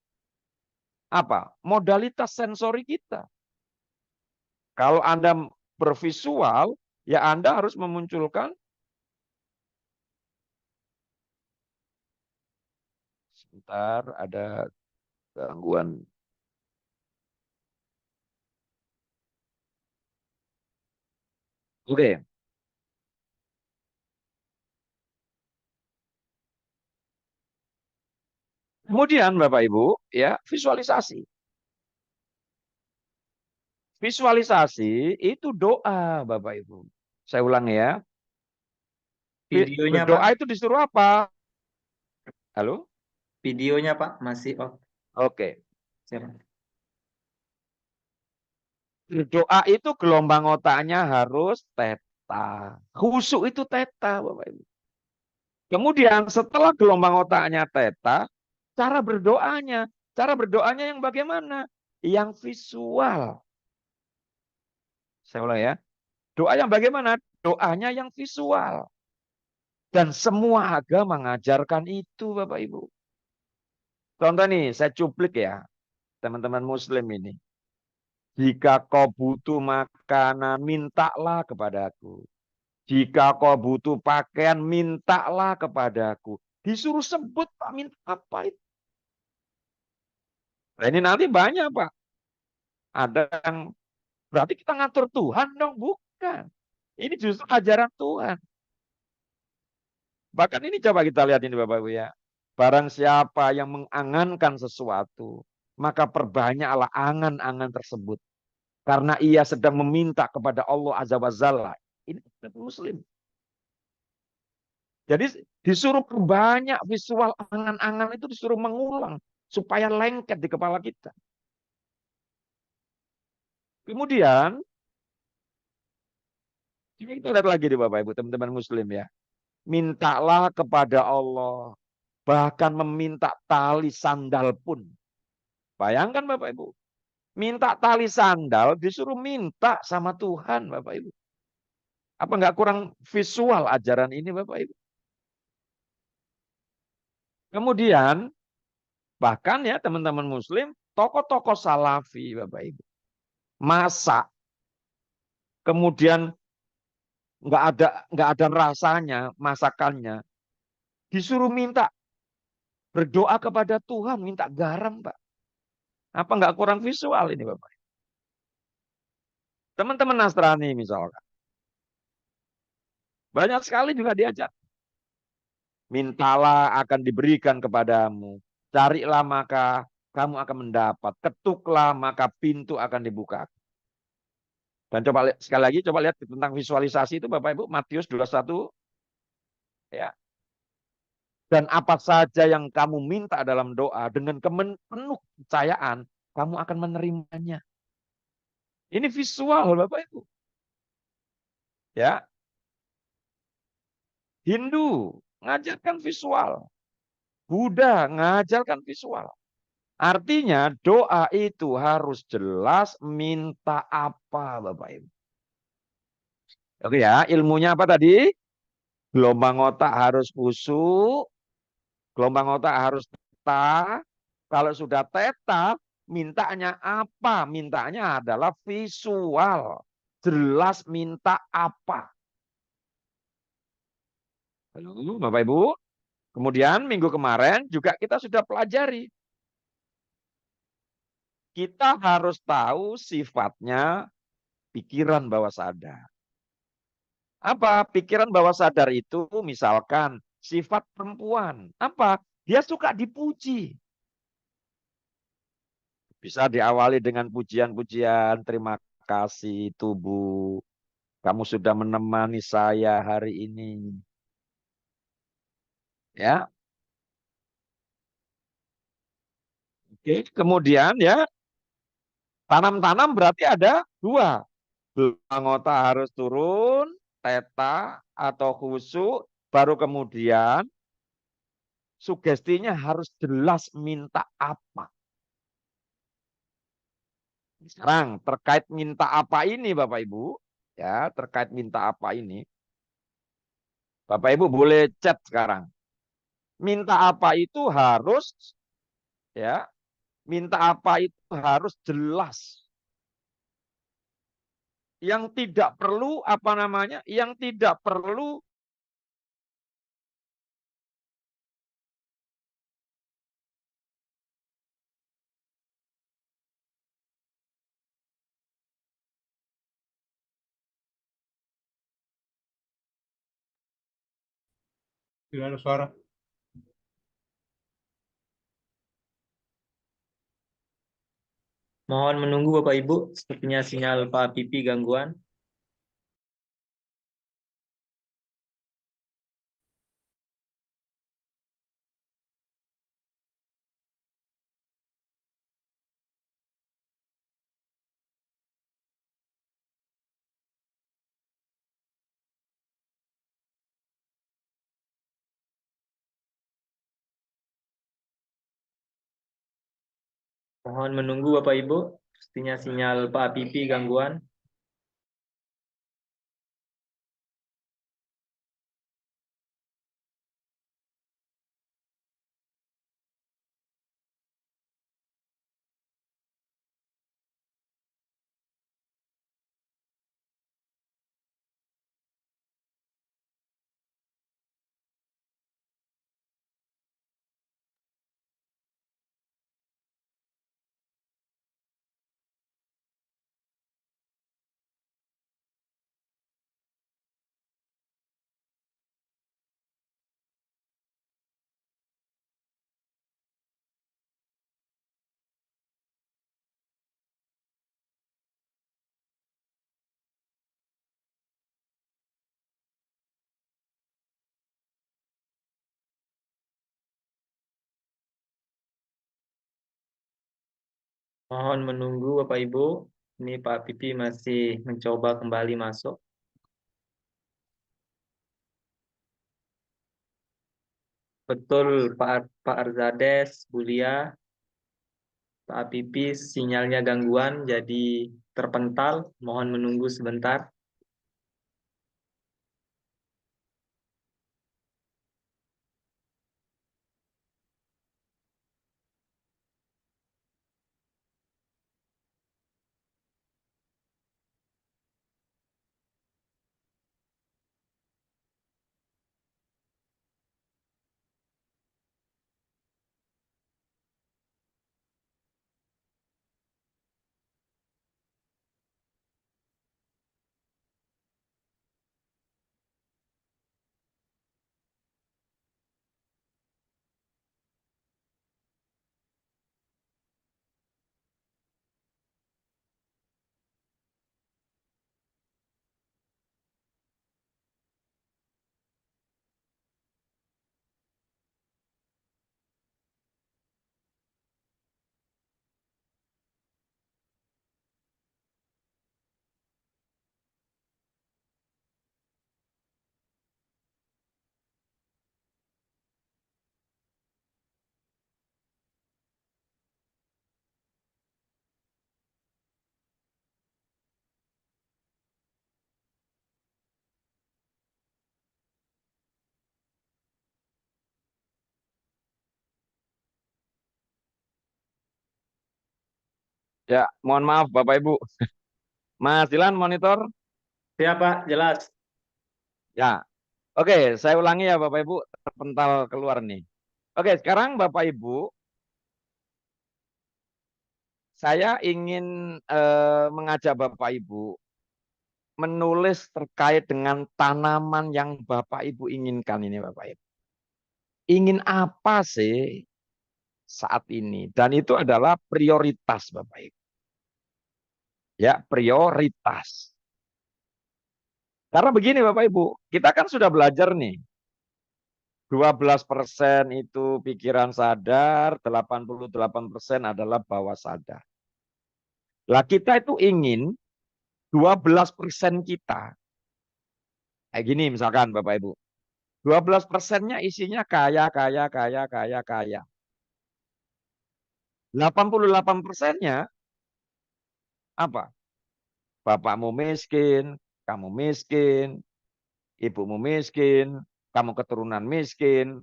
apa? Modalitas sensori kita. Kalau Anda bervisual, ya Anda harus memunculkan, sebentar ada gangguan. Oke. Kemudian Bapak Ibu, ya visualisasi. Visualisasi itu doa Bapak Ibu. Saya ulang ya. Videonya Pak, Berdoa itu disuruh apa? Halo? videonya Pak masih off. Oke. Siap. Berdoa itu gelombang otaknya harus teta. Khusyuk itu teta Bapak Ibu. Kemudian setelah gelombang otaknya teta, cara berdoanya. Cara berdoanya yang bagaimana? Yang visual. Saya ulang ya. Doa yang bagaimana? Doanya yang visual. Dan semua agama mengajarkan itu Bapak Ibu. Contoh nih, saya cuplik ya. Teman-teman muslim ini. Jika kau butuh makanan, mintalah kepadaku. Jika kau butuh pakaian, mintalah kepadaku. Disuruh sebut, Pak, minta apa itu? Nah, ini nanti banyak, Pak. Ada yang berarti kita ngatur Tuhan dong, bukan. Ini justru ajaran Tuhan. Bahkan ini coba kita lihat ini Bapak Ibu ya. Barang siapa yang mengangankan sesuatu, maka perbanyaklah angan-angan tersebut. Karena ia sedang meminta kepada Allah Azza wa Jalla. Ini muslim. Jadi disuruh perbanyak visual angan-angan itu disuruh mengulang. Supaya lengket di kepala kita. Kemudian, kita lihat lagi di Bapak Ibu, teman-teman muslim ya. Mintalah kepada Allah. Bahkan meminta tali sandal pun. Bayangkan Bapak Ibu. Minta tali sandal disuruh minta sama Tuhan Bapak Ibu. Apa nggak kurang visual ajaran ini Bapak Ibu? Kemudian bahkan ya teman-teman muslim, tokoh-tokoh salafi Bapak Ibu. Masak, kemudian nggak ada rasanya masakannya. Disuruh minta berdoa kepada Tuhan, minta garam Pak. Apa nggak kurang visual ini Bapak? Teman-teman Nasrani misalkan. Banyak sekali juga diajak. Mintalah akan diberikan kepadamu. Carilah maka kamu akan mendapat. Ketuklah maka pintu akan dibuka. Dan coba sekali lagi coba lihat tentang visualisasi itu Bapak Ibu Matius 21 ya. Dan apa saja yang kamu minta dalam doa dengan penuh kepercayaan kamu akan menerimanya. Ini visual Bapak Ibu. Ya. Hindu ngajarkan visual. Buddha ngajarkan visual. Artinya doa itu harus jelas minta apa Bapak Ibu. Oke ya, ilmunya apa tadi? Gelombang otak harus khusyuk, gelombang otak harus teta. Kalau sudah teta, mintanya apa? Mintanya adalah visual. Jelas minta apa. Halo, Bapak Ibu. Kemudian minggu kemarin juga kita sudah pelajari. Kita harus tahu sifatnya pikiran bawah sadar. Apa? Pikiran bawah sadar itu misalkan sifat perempuan. Apa? Dia suka dipuji. Bisa diawali dengan pujian-pujian, terima kasih tubuh. Kamu sudah menemani saya hari ini. Ya. Oke, kemudian ya, tanam-tanam berarti ada dua. Anggota harus turun, teta atau khusyuk, baru kemudian sugestinya harus jelas minta apa. Sekarang terkait minta apa ini Bapak Ibu, ya terkait minta apa ini, Bapak Ibu boleh chat sekarang. Minta apa itu harus ya Minta apa itu harus jelas. Yang tidak perlu apa namanya? Yang tidak perlu Tidak ada suara. Mohon menunggu Bapak Ibu, sepertinya sinyal Pak Pipi gangguan. Mohon menunggu Bapak Ibu, sepertinya sinyal Pak Pipi gangguan. Mohon menunggu Bapak Ibu, ini Pak Pipi masih mencoba kembali masuk. Betul Pak Arzades, Bulia, Pak Pipi sinyalnya gangguan jadi terpental. Mohon menunggu sebentar. ya, mohon maaf Bapak Ibu. Mas Dilan monitor? Ya Pak, jelas. Ya. Oke, saya ulangi ya Bapak Ibu, terpental keluar nih. Oke, sekarang Bapak Ibu, saya ingin mengajak Bapak Ibu menulis terkait dengan tanaman yang Bapak Ibu inginkan ini Bapak Ibu. Ingin apa sih saat ini? Dan itu adalah prioritas Bapak Ibu. Ya, prioritas. Karena begini Bapak Ibu, kita kan sudah belajar nih. 12% itu pikiran sadar, 88% adalah bawah sadar. Lah kita itu ingin 12% kita. Kayak gini misalkan Bapak Ibu. 12%-nya isinya kaya, kaya, kaya, kaya, kaya. 88%-nya apa? Bapakmu miskin, kamu miskin, ibumu miskin, kamu keturunan miskin.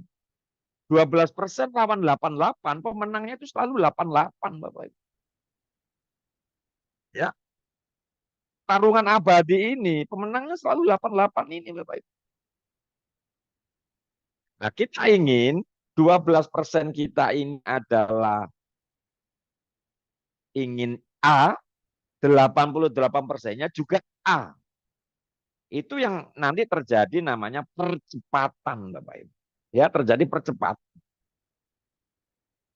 12% lawan 88, pemenangnya itu selalu 88, Bapak Ibu. Ya, tarungan abadi ini pemenangnya selalu 88 ini, Bapak Ibu. Nah, kita ingin 12% kita ini adalah ingin A, 88%-nya juga A. Itu yang nanti terjadi namanya percepatan, Bapak Ibu. Ya, terjadi percepatan.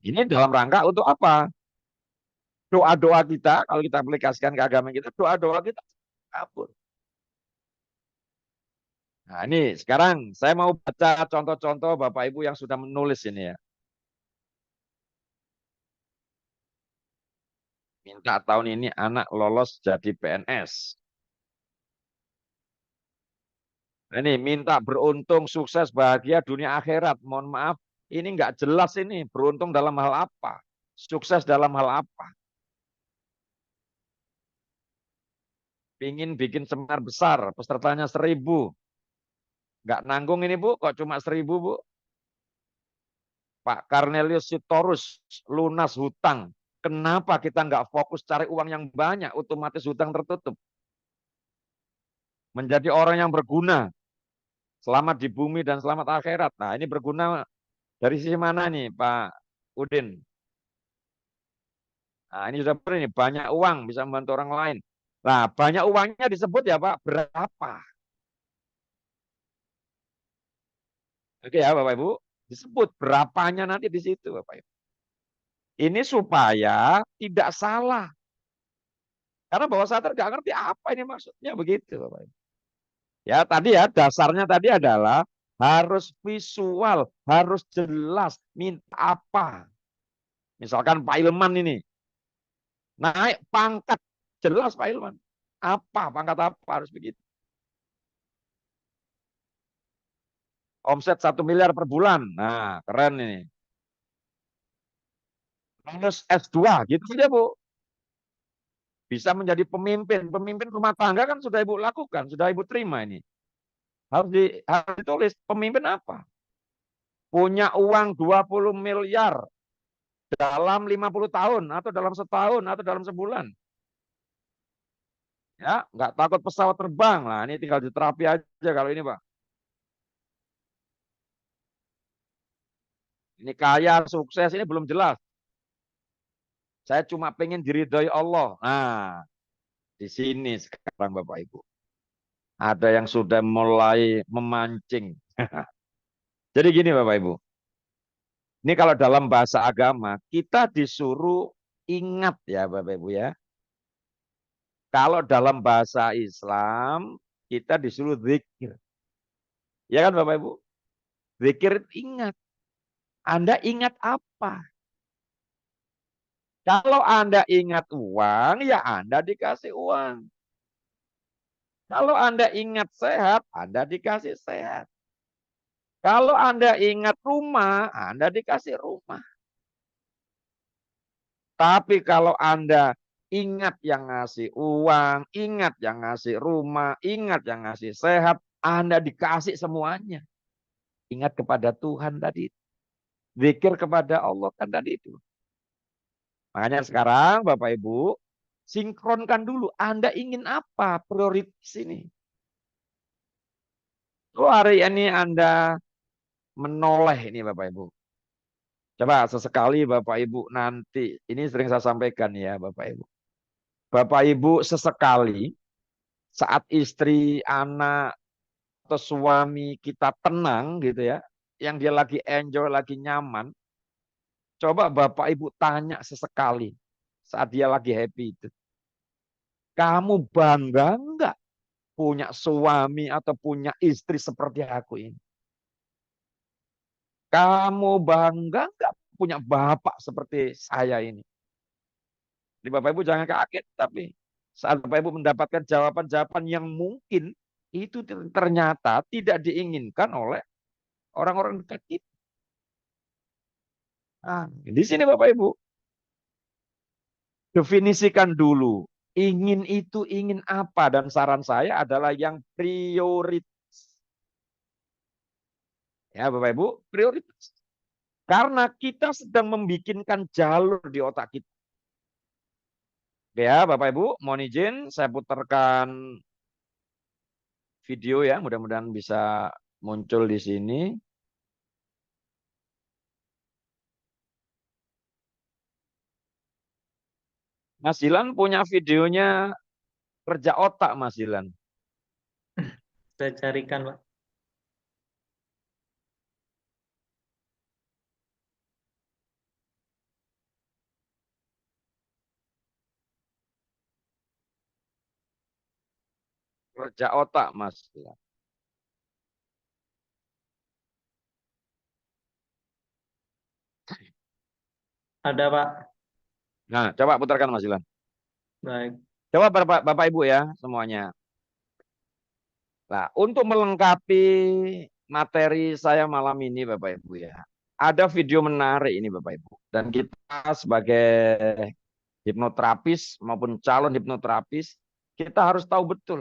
Ini dalam rangka untuk apa? Doa-doa kita, kalau kita aplikasikan ke agama kita, doa-doa kita kabur. Nah, ini sekarang saya mau baca contoh-contoh Bapak Ibu yang sudah menulis ini ya. Minta tahun ini anak lolos jadi PNS. Ini minta beruntung, sukses, bahagia dunia akhirat. Mohon maaf, ini nggak jelas ini. Beruntung dalam hal apa? Sukses dalam hal apa? Pingin bikin seminar besar, pesertanya 1.000. Nggak nanggung ini Bu, kok cuma 1.000 Bu? Pak Cornelius Sitorus, lunas hutang. Kenapa kita nggak fokus cari uang yang banyak, otomatis hutang tertutup? Menjadi orang yang berguna, selamat di bumi dan selamat akhirat. Nah, ini berguna dari sisi mana nih Pak Udin? Nah, ini sudah ini banyak uang bisa membantu orang lain. Nah, banyak uangnya disebut ya Pak, berapa? Oke ya Bapak Ibu, disebut berapanya nanti di situ Bapak Ibu. Ini supaya tidak salah. Karena bawah sadar nggak ngerti apa ini maksudnya begitu Bapak Ibu. Ya tadi ya dasarnya tadi adalah harus visual, harus jelas minta apa. Misalkan Pak Ilman ini naik pangkat, jelas Pak Ilman. Apa pangkat apa harus begitu. Omset 1 miliar per bulan. Nah, keren ini. Minus S2 gitu saja Bu. Bisa menjadi pemimpin. Pemimpin rumah tangga kan sudah Ibu lakukan, sudah Ibu terima ini. Harus ditulis pemimpin apa? Punya uang 20 miliar dalam 50 tahun atau dalam setahun atau dalam sebulan. Ya, nggak takut pesawat terbang. Nah, ini tinggal diterapi aja kalau ini, Pak. Ini kaya, sukses, ini belum jelas. Saya cuma pengen diridhoi Allah. Nah, di sini sekarang Bapak Ibu. Ada yang sudah mulai memancing. Jadi gini Bapak Ibu. Ini kalau dalam bahasa agama, kita disuruh ingat ya Bapak Ibu ya. Kalau dalam bahasa Islam, kita disuruh zikir. Ya kan Bapak Ibu? Zikir ingat. Anda ingat apa? Kalau Anda ingat uang, ya Anda dikasih uang. Kalau Anda ingat sehat, Anda dikasih sehat. Kalau Anda ingat rumah, Anda dikasih rumah. Tapi kalau Anda ingat yang ngasih uang, ingat yang ngasih rumah, ingat yang ngasih sehat, Anda dikasih semuanya. Ingat kepada Tuhan tadi. Zikir kepada Allah kan tadi itu. Makanya sekarang Bapak Ibu, sinkronkan dulu. Anda ingin apa prioritas ini? Oh hari ini Anda menoleh ini Bapak Ibu. Coba sesekali Bapak Ibu nanti, ini sering saya sampaikan ya Bapak Ibu. Bapak Ibu sesekali saat istri, anak, atau suami kita tenang gitu ya, yang dia lagi enjoy, lagi nyaman, coba Bapak Ibu tanya sesekali saat dia lagi happy itu. Kamu bangga enggak punya suami atau punya istri seperti aku ini? Kamu bangga enggak punya bapak seperti saya ini? Jadi Bapak Ibu jangan kaget, tapi saat Bapak Ibu mendapatkan jawaban-jawaban yang mungkin itu ternyata tidak diinginkan oleh orang-orang dekat kita. Nah, di sini Bapak Ibu, definisikan dulu. Ingin itu ingin apa? Dan saran saya adalah yang prioritas. Ya Bapak Ibu, prioritas. Karena kita sedang membikinkan jalur di otak kita. Oke ya, Bapak Ibu, mohon izin saya putarkan video ya, mudah-mudahan bisa muncul di sini. Mas Dilan punya videonya kerja otak, Mas Dilan. Saya carikan, Pak. Kerja otak, Mas Dilan. Ada, Pak. Nah, coba putarkan Mas Dilan. Baik. Coba Bapak Ibu ya semuanya. Nah, untuk melengkapi materi saya malam ini Bapak Ibu ya. Ada video menarik ini Bapak Ibu. Dan kita sebagai hipnoterapis maupun calon hipnoterapis, kita harus tahu betul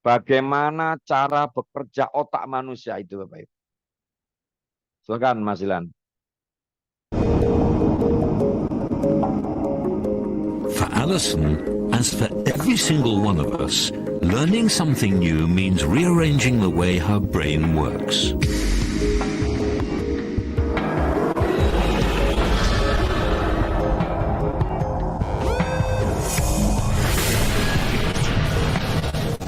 bagaimana cara bekerja otak manusia itu Bapak Ibu. Silakan Mas Dilan. For Alison, as for every single one of us, learning something new means rearranging the way her brain works.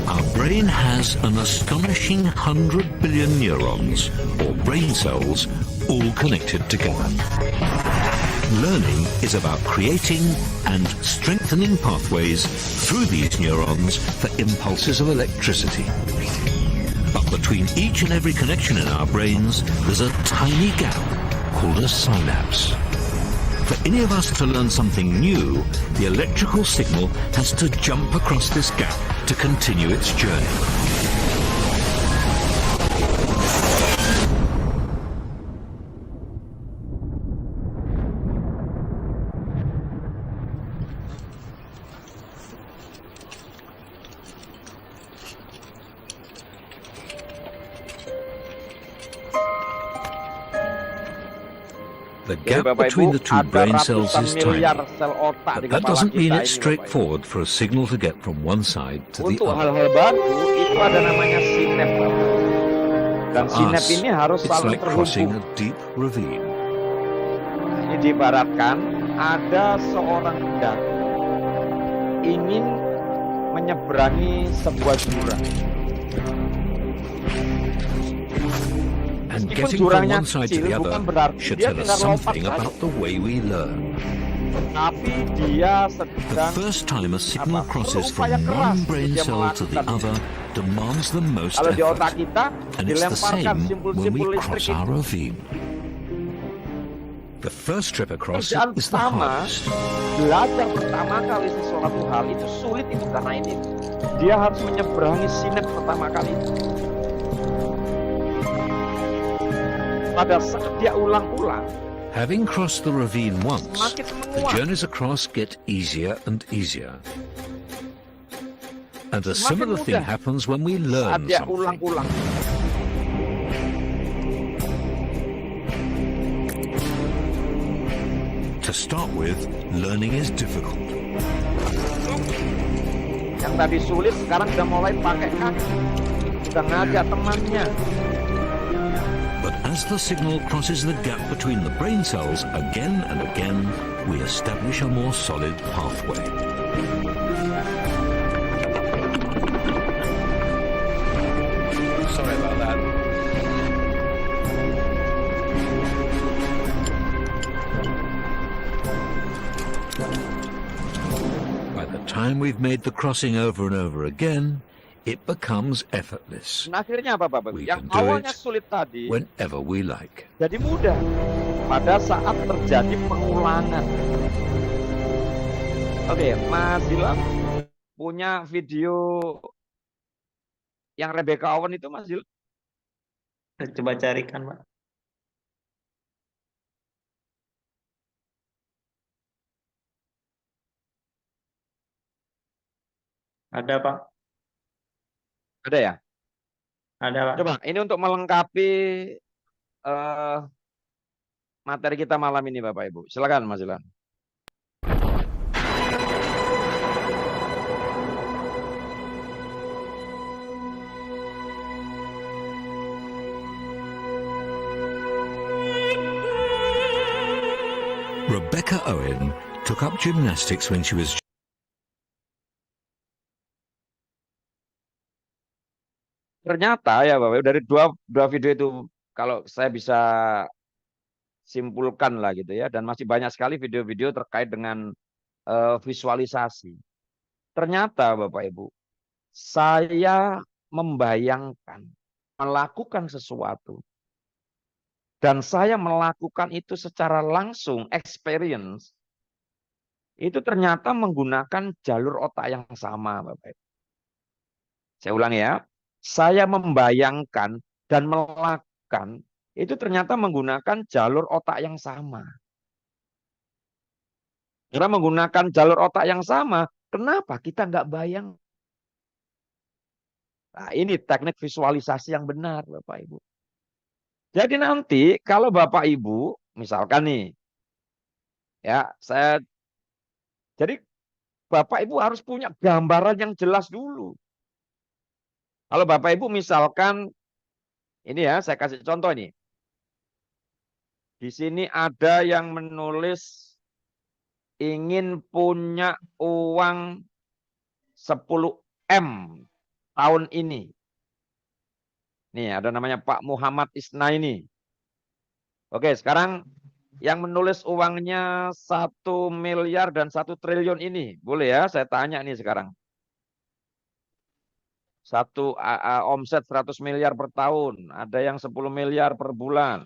Our brain has an astonishing 100 billion neurons, or brain cells, all connected together. Learning is about creating and strengthening pathways through these neurons for impulses of electricity. But between each and every connection in our brains, there's a tiny gap called a synapse. For any of us to learn something new, the electrical signal has to jump across this gap to continue its journey. The Jadi gap Bapak between Ibu, the two ada brain cells ratusan is tiny, miliar sel otak di but that kepala doesn't mean kita it's ini, Bapak Ibu. straightforward for a signal to get from one side to the Untuk other. hal-hal baru itu ada namanya sinap, Bapak. Dan For sinap us, ini harus it's saling like crossing terhubung. a deep ravine. Ini diibaratkan ada seorang pendaki ingin menyeberangi sebuah jurang. And Meskipun getting from jurangnya one side to kecil the bukan other berarti should dia tell us tinggal lompat something saja. about the way we learn. Tapi dia The sedang first time a signal crosses from berupaya keras one untuk brain dia cell to the melakukan other demands the most Kalau di otak effort. kita And it's the dilemparkan same when simpul-simpul we listrik cross itu. our ravine. The first trip across Kerjaan is the pertama, hardest. belajar pertama kali sesuatu hal itu sulit itu karena ini dia harus menyeberangi sinap pertama kali. Pada saat dia ulang-ulang, Having crossed the ravine once, semakin the menguat. journeys across get easier and easier. And a Semakin similar thing mudah happens when we saat learn dia something. ulang-ulang. To start with, learning is difficult. Yang tadi sulit sekarang sudah mulai pakai kaki, sudah ngajak temannya. But as the signal crosses the gap between the brain cells again and again, we establish a more solid pathway. Sorry about that. By the time we've made the crossing over and over again, it becomes effortless Nah, akhirnya apa Bapak? We Yang can do awalnya it sulit tadi whenever we like. jadi mudah pada saat terjadi pengulangan. Oke, Mas Dilan punya video yang Rebecca Owen itu, Mas Dilan? Saya coba carikan, Pak. Ada, Pak. Ada ya? Ada, Pak. Coba ini untuk melengkapi eh, materi kita malam ini Bapak Ibu. Silakan Mas Ilan. Rebecca Owen took up gymnastics when she was Ternyata ya Bapak Ibu, dari dua video itu kalau saya bisa simpulkan lah gitu ya, dan masih banyak sekali video-video terkait dengan visualisasi. Ternyata Bapak Ibu, saya membayangkan melakukan sesuatu dan saya melakukan itu secara langsung, experience, itu ternyata menggunakan jalur otak yang sama Bapak Ibu. Saya ulang ya, saya membayangkan dan melakukan itu ternyata menggunakan jalur otak yang sama. Karena menggunakan jalur otak yang sama, kenapa kita nggak bayang? Nah, ini teknik visualisasi yang benar, Bapak Ibu. Jadi nanti kalau Bapak Ibu, misalkan nih, ya jadi Bapak Ibu harus punya gambaran yang jelas dulu. Kalau Bapak Ibu misalkan, ini ya, saya kasih contoh nih. Di sini ada yang menulis ingin punya uang 10 M tahun ini. Nih ada namanya Pak Muhammad Isna ini. Oke, sekarang yang menulis uangnya 1 miliar dan 1 triliun ini. Boleh ya, saya tanya nih sekarang. Omset 100 miliar per tahun. Ada yang 10 miliar per bulan.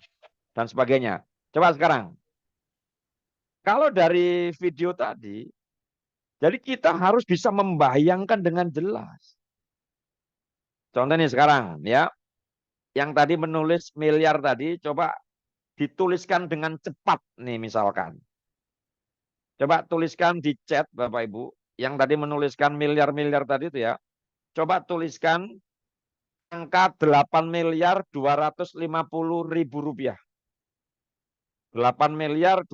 Dan sebagainya. Coba sekarang. Kalau dari video tadi, jadi kita harus bisa membayangkan dengan jelas. Contoh nih sekarang ya. Yang tadi menulis miliar tadi, coba dituliskan dengan cepat nih misalkan. Coba tuliskan di chat Bapak Ibu. Yang tadi menuliskan miliar-miliar tadi itu ya. Coba tuliskan angka 8.250.000 rupiah. 8.250.000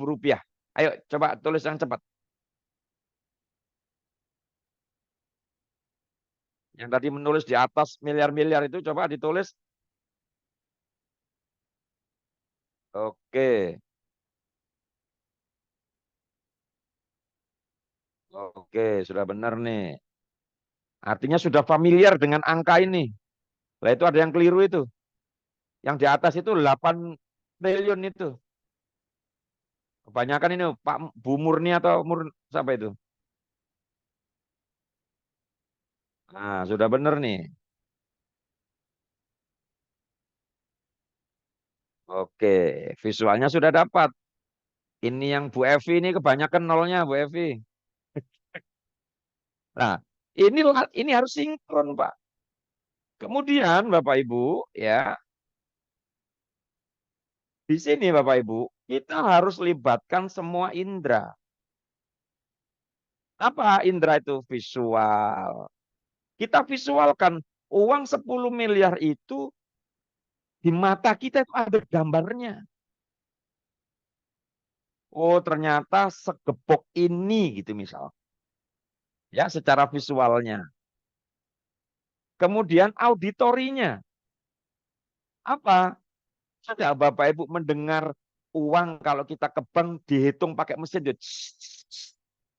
rupiah. Ayo coba tulis yang cepat. Yang tadi menulis di atas miliar-miliar itu coba ditulis. Oke. Oke, sudah benar nih. Artinya sudah familiar dengan angka ini. Lah itu ada yang keliru itu. Yang di atas itu 8 triliun itu. Kebanyakan ini Pak Bu Murni atau siapa itu? Nah, sudah benar nih. Oke, visualnya sudah dapat. Ini yang Bu Evi ini kebanyakan nolnya Bu Evi. Nah, ini harus sinkron, Pak. Kemudian Bapak Ibu, ya. Di sini Bapak Ibu, kita harus libatkan semua indera. Apa indera itu? Visual. Kita visualkan uang 10 miliar itu di mata kita itu ada gambarnya. Oh, ternyata segepok ini gitu misal. Ya, secara visualnya. Kemudian auditorinya. Apa? Ada Bapak Ibu mendengar uang kalau kita ke bank dihitung pakai mesin.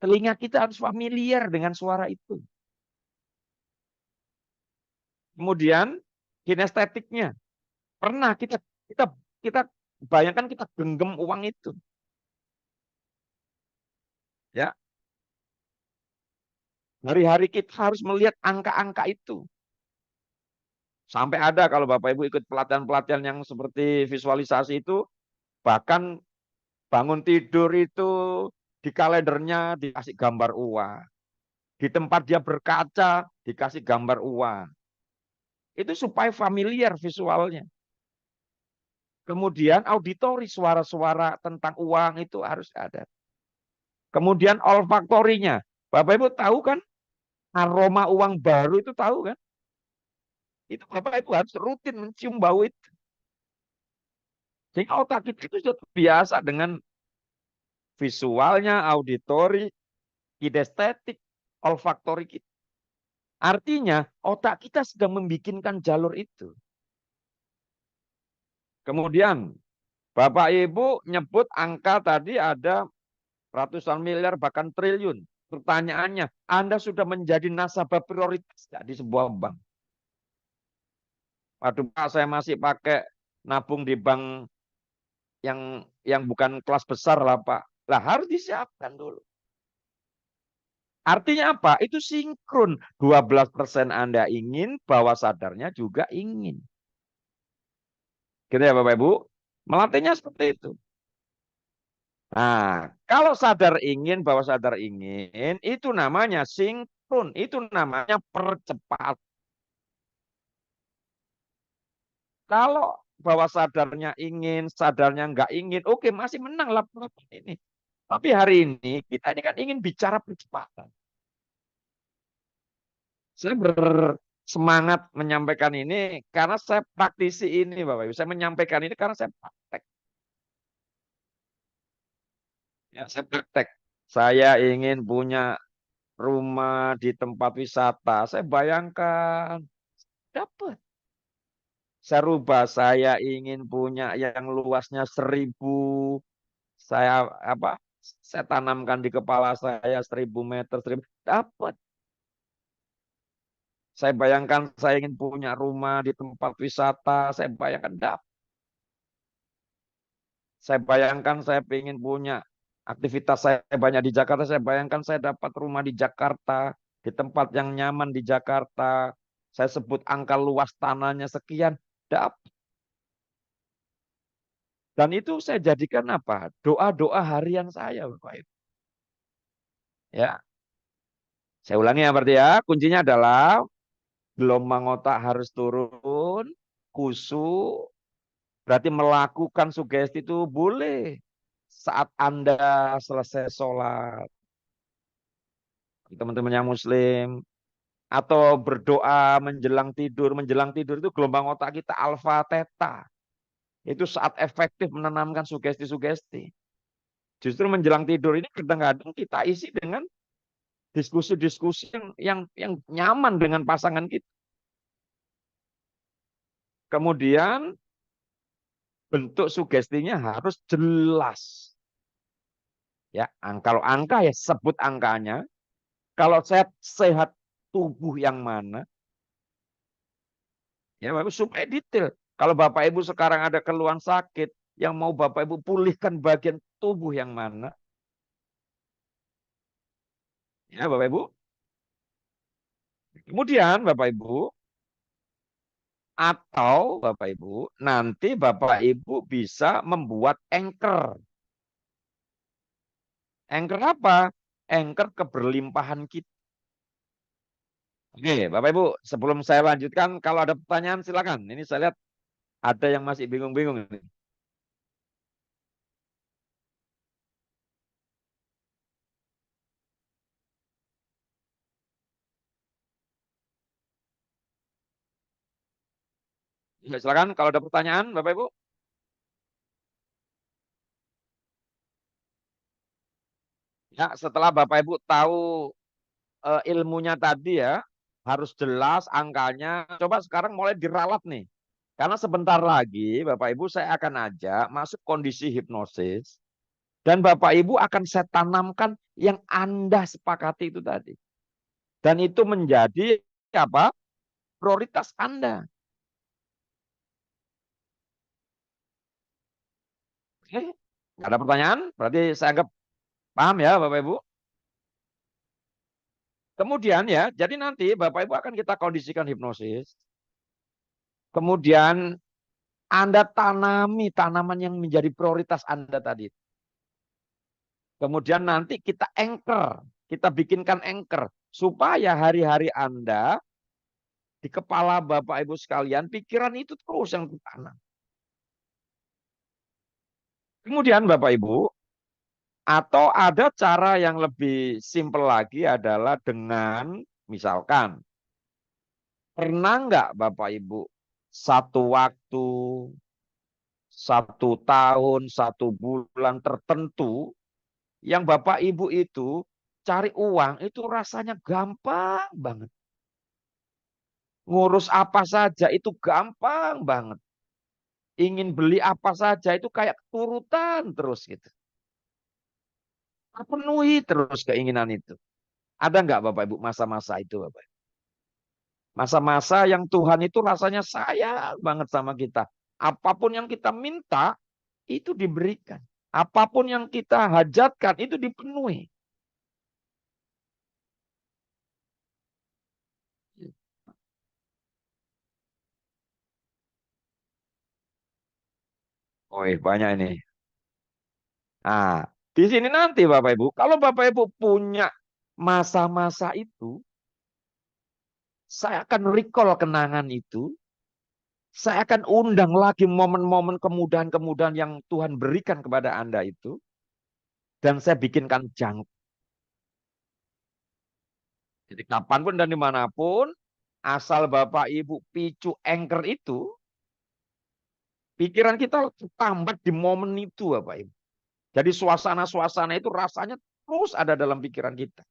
Telinga kita harus familiar dengan suara itu. Kemudian kinestetiknya. Pernah kita bayangkan kita genggam uang itu. Ya. Hari-hari kita harus melihat angka-angka itu. Sampai ada kalau Bapak Ibu ikut pelatihan-pelatihan yang seperti visualisasi itu, bahkan bangun tidur itu di kalendernya dikasih gambar uang. Di tempat dia berkaca dikasih gambar uang. Itu supaya familiar visualnya. Kemudian auditori, suara-suara tentang uang itu harus ada. Kemudian olfaktorinya. Bapak Ibu tahu kan? Aroma uang baru itu tahu kan? Itu Bapak Ibu harus rutin mencium bau itu. Sehingga otak kita itu sudah biasa dengan visualnya, auditori, kinestetik, olfaktori kita. Artinya otak kita sedang membikinkan jalur itu. Kemudian Bapak Ibu nyebut angka tadi ada ratusan miliar bahkan triliun. Pertanyaannya, Anda sudah menjadi nasabah prioritas nggak di sebuah bank? Waduh Pak, saya masih pakai nabung di bank yang bukan kelas besar lah Pak. Lah harus disiapkan dulu. Artinya apa? Itu sinkron. 12% Anda ingin, bawah sadarnya juga ingin. Gitu ya Bapak Ibu? Melatihnya seperti itu. Nah, kalau sadar ingin, bawah sadar ingin, itu namanya sinkron. Itu namanya percepat. Kalau bawah sadarnya ingin, sadarnya nggak ingin, oke masih menang lah ini. Tapi hari ini kita ini kan ingin bicara percepatan. Saya bersemangat menyampaikan ini karena saya praktisi ini Bapak Ibu. Saya menyampaikan ini karena saya praktek. Ya, saya praktek. Saya ingin punya rumah di tempat wisata. Saya bayangkan dapat. Saya rubah, saya ingin punya yang luasnya 1000. Saya Saya tanamkan di kepala saya 1000 meter, 1000. Dapat. Saya bayangkan saya ingin punya rumah di tempat wisata. Saya bayangkan dapat. Saya bayangkan saya ingin punya aktivitas saya banyak di Jakarta. Saya bayangkan saya dapat rumah di Jakarta, di tempat yang nyaman di Jakarta. Saya sebut angka luas tanahnya sekian. Dapat. Dan itu saya jadikan apa? Doa-doa harian saya, Bapak Ibu. Ya, saya ulangi ya berarti ya. Kuncinya adalah gelombang otak harus turun, khusyuk. Berarti melakukan sugesti itu boleh saat Anda selesai sholat. Teman-teman yang muslim. Atau berdoa menjelang tidur. Menjelang tidur itu gelombang otak kita alfa, theta. Itu saat efektif menanamkan sugesti-sugesti. Justru menjelang tidur ini kadang-kadang kita isi dengan diskusi-diskusi yang nyaman dengan pasangan kita. Kemudian bentuk sugestinya harus jelas. Ya, kalau angka ya sebut angkanya. Kalau sehat tubuh yang mana? Ya, Bapak supaya detail. Kalau Bapak Ibu sekarang ada keluhan sakit yang mau Bapak Ibu pulihkan bagian tubuh yang mana? Ya, Bapak Ibu. Kemudian Bapak Ibu atau Bapak Ibu nanti Bapak Ibu bisa membuat anchor. Anchor apa? Anchor keberlimpahan kita. Oke, Bapak Ibu, sebelum saya lanjutkan, kalau ada pertanyaan silakan. Ini saya lihat ada yang masih bingung-bingung ini. Ya, silakan kalau ada pertanyaan, Bapak Ibu. Ya, setelah Bapak Ibu tahu ilmunya tadi ya, harus jelas angkanya. Coba sekarang mulai diralat nih. Karena sebentar lagi Bapak Ibu saya akan ajak masuk kondisi hipnosis. Dan Bapak Ibu akan saya tanamkan yang Anda sepakati itu tadi. Dan itu menjadi apa? Prioritas Anda. Oke, nggak ada pertanyaan? Berarti saya anggap paham ya Bapak Ibu. Kemudian ya, jadi nanti Bapak Ibu akan kita kondisikan hipnosis. Kemudian Anda tanami tanaman yang menjadi prioritas Anda tadi. Kemudian nanti kita anchor, kita bikinkan anchor. Supaya hari-hari Anda, di kepala Bapak Ibu sekalian, pikiran itu terus yang tertanam. Kemudian Bapak Ibu, atau ada cara yang lebih simpel lagi adalah dengan, misalkan, pernah nggak Bapak Ibu, satu waktu 1 tahun, 1 bulan tertentu, yang Bapak Ibu itu cari uang itu rasanya gampang banget. Ngurus apa saja itu gampang banget. Ingin beli apa saja itu kayak keturutan terus gitu. Penuhi terus keinginan itu. Ada nggak Bapak Ibu masa-masa itu Bapak? Masa-masa yang Tuhan itu rasanya sayang banget sama kita. Apapun yang kita minta itu diberikan. Apapun yang kita hajatkan itu dipenuhi. Oh, banyak ini. Nah, di sini nanti Bapak Ibu, kalau Bapak Ibu punya masa-masa itu, saya akan recall kenangan itu. Saya akan undang lagi momen-momen kemudahan-kemudahan yang Tuhan berikan kepada Anda itu. Dan saya bikinkan jangka. Jadi kapanpun dan dimanapun, asal Bapak Ibu picu anchor itu, pikiran kita tambat di momen itu Bapak Ibu. Jadi suasana-suasana itu rasanya terus ada dalam pikiran kita.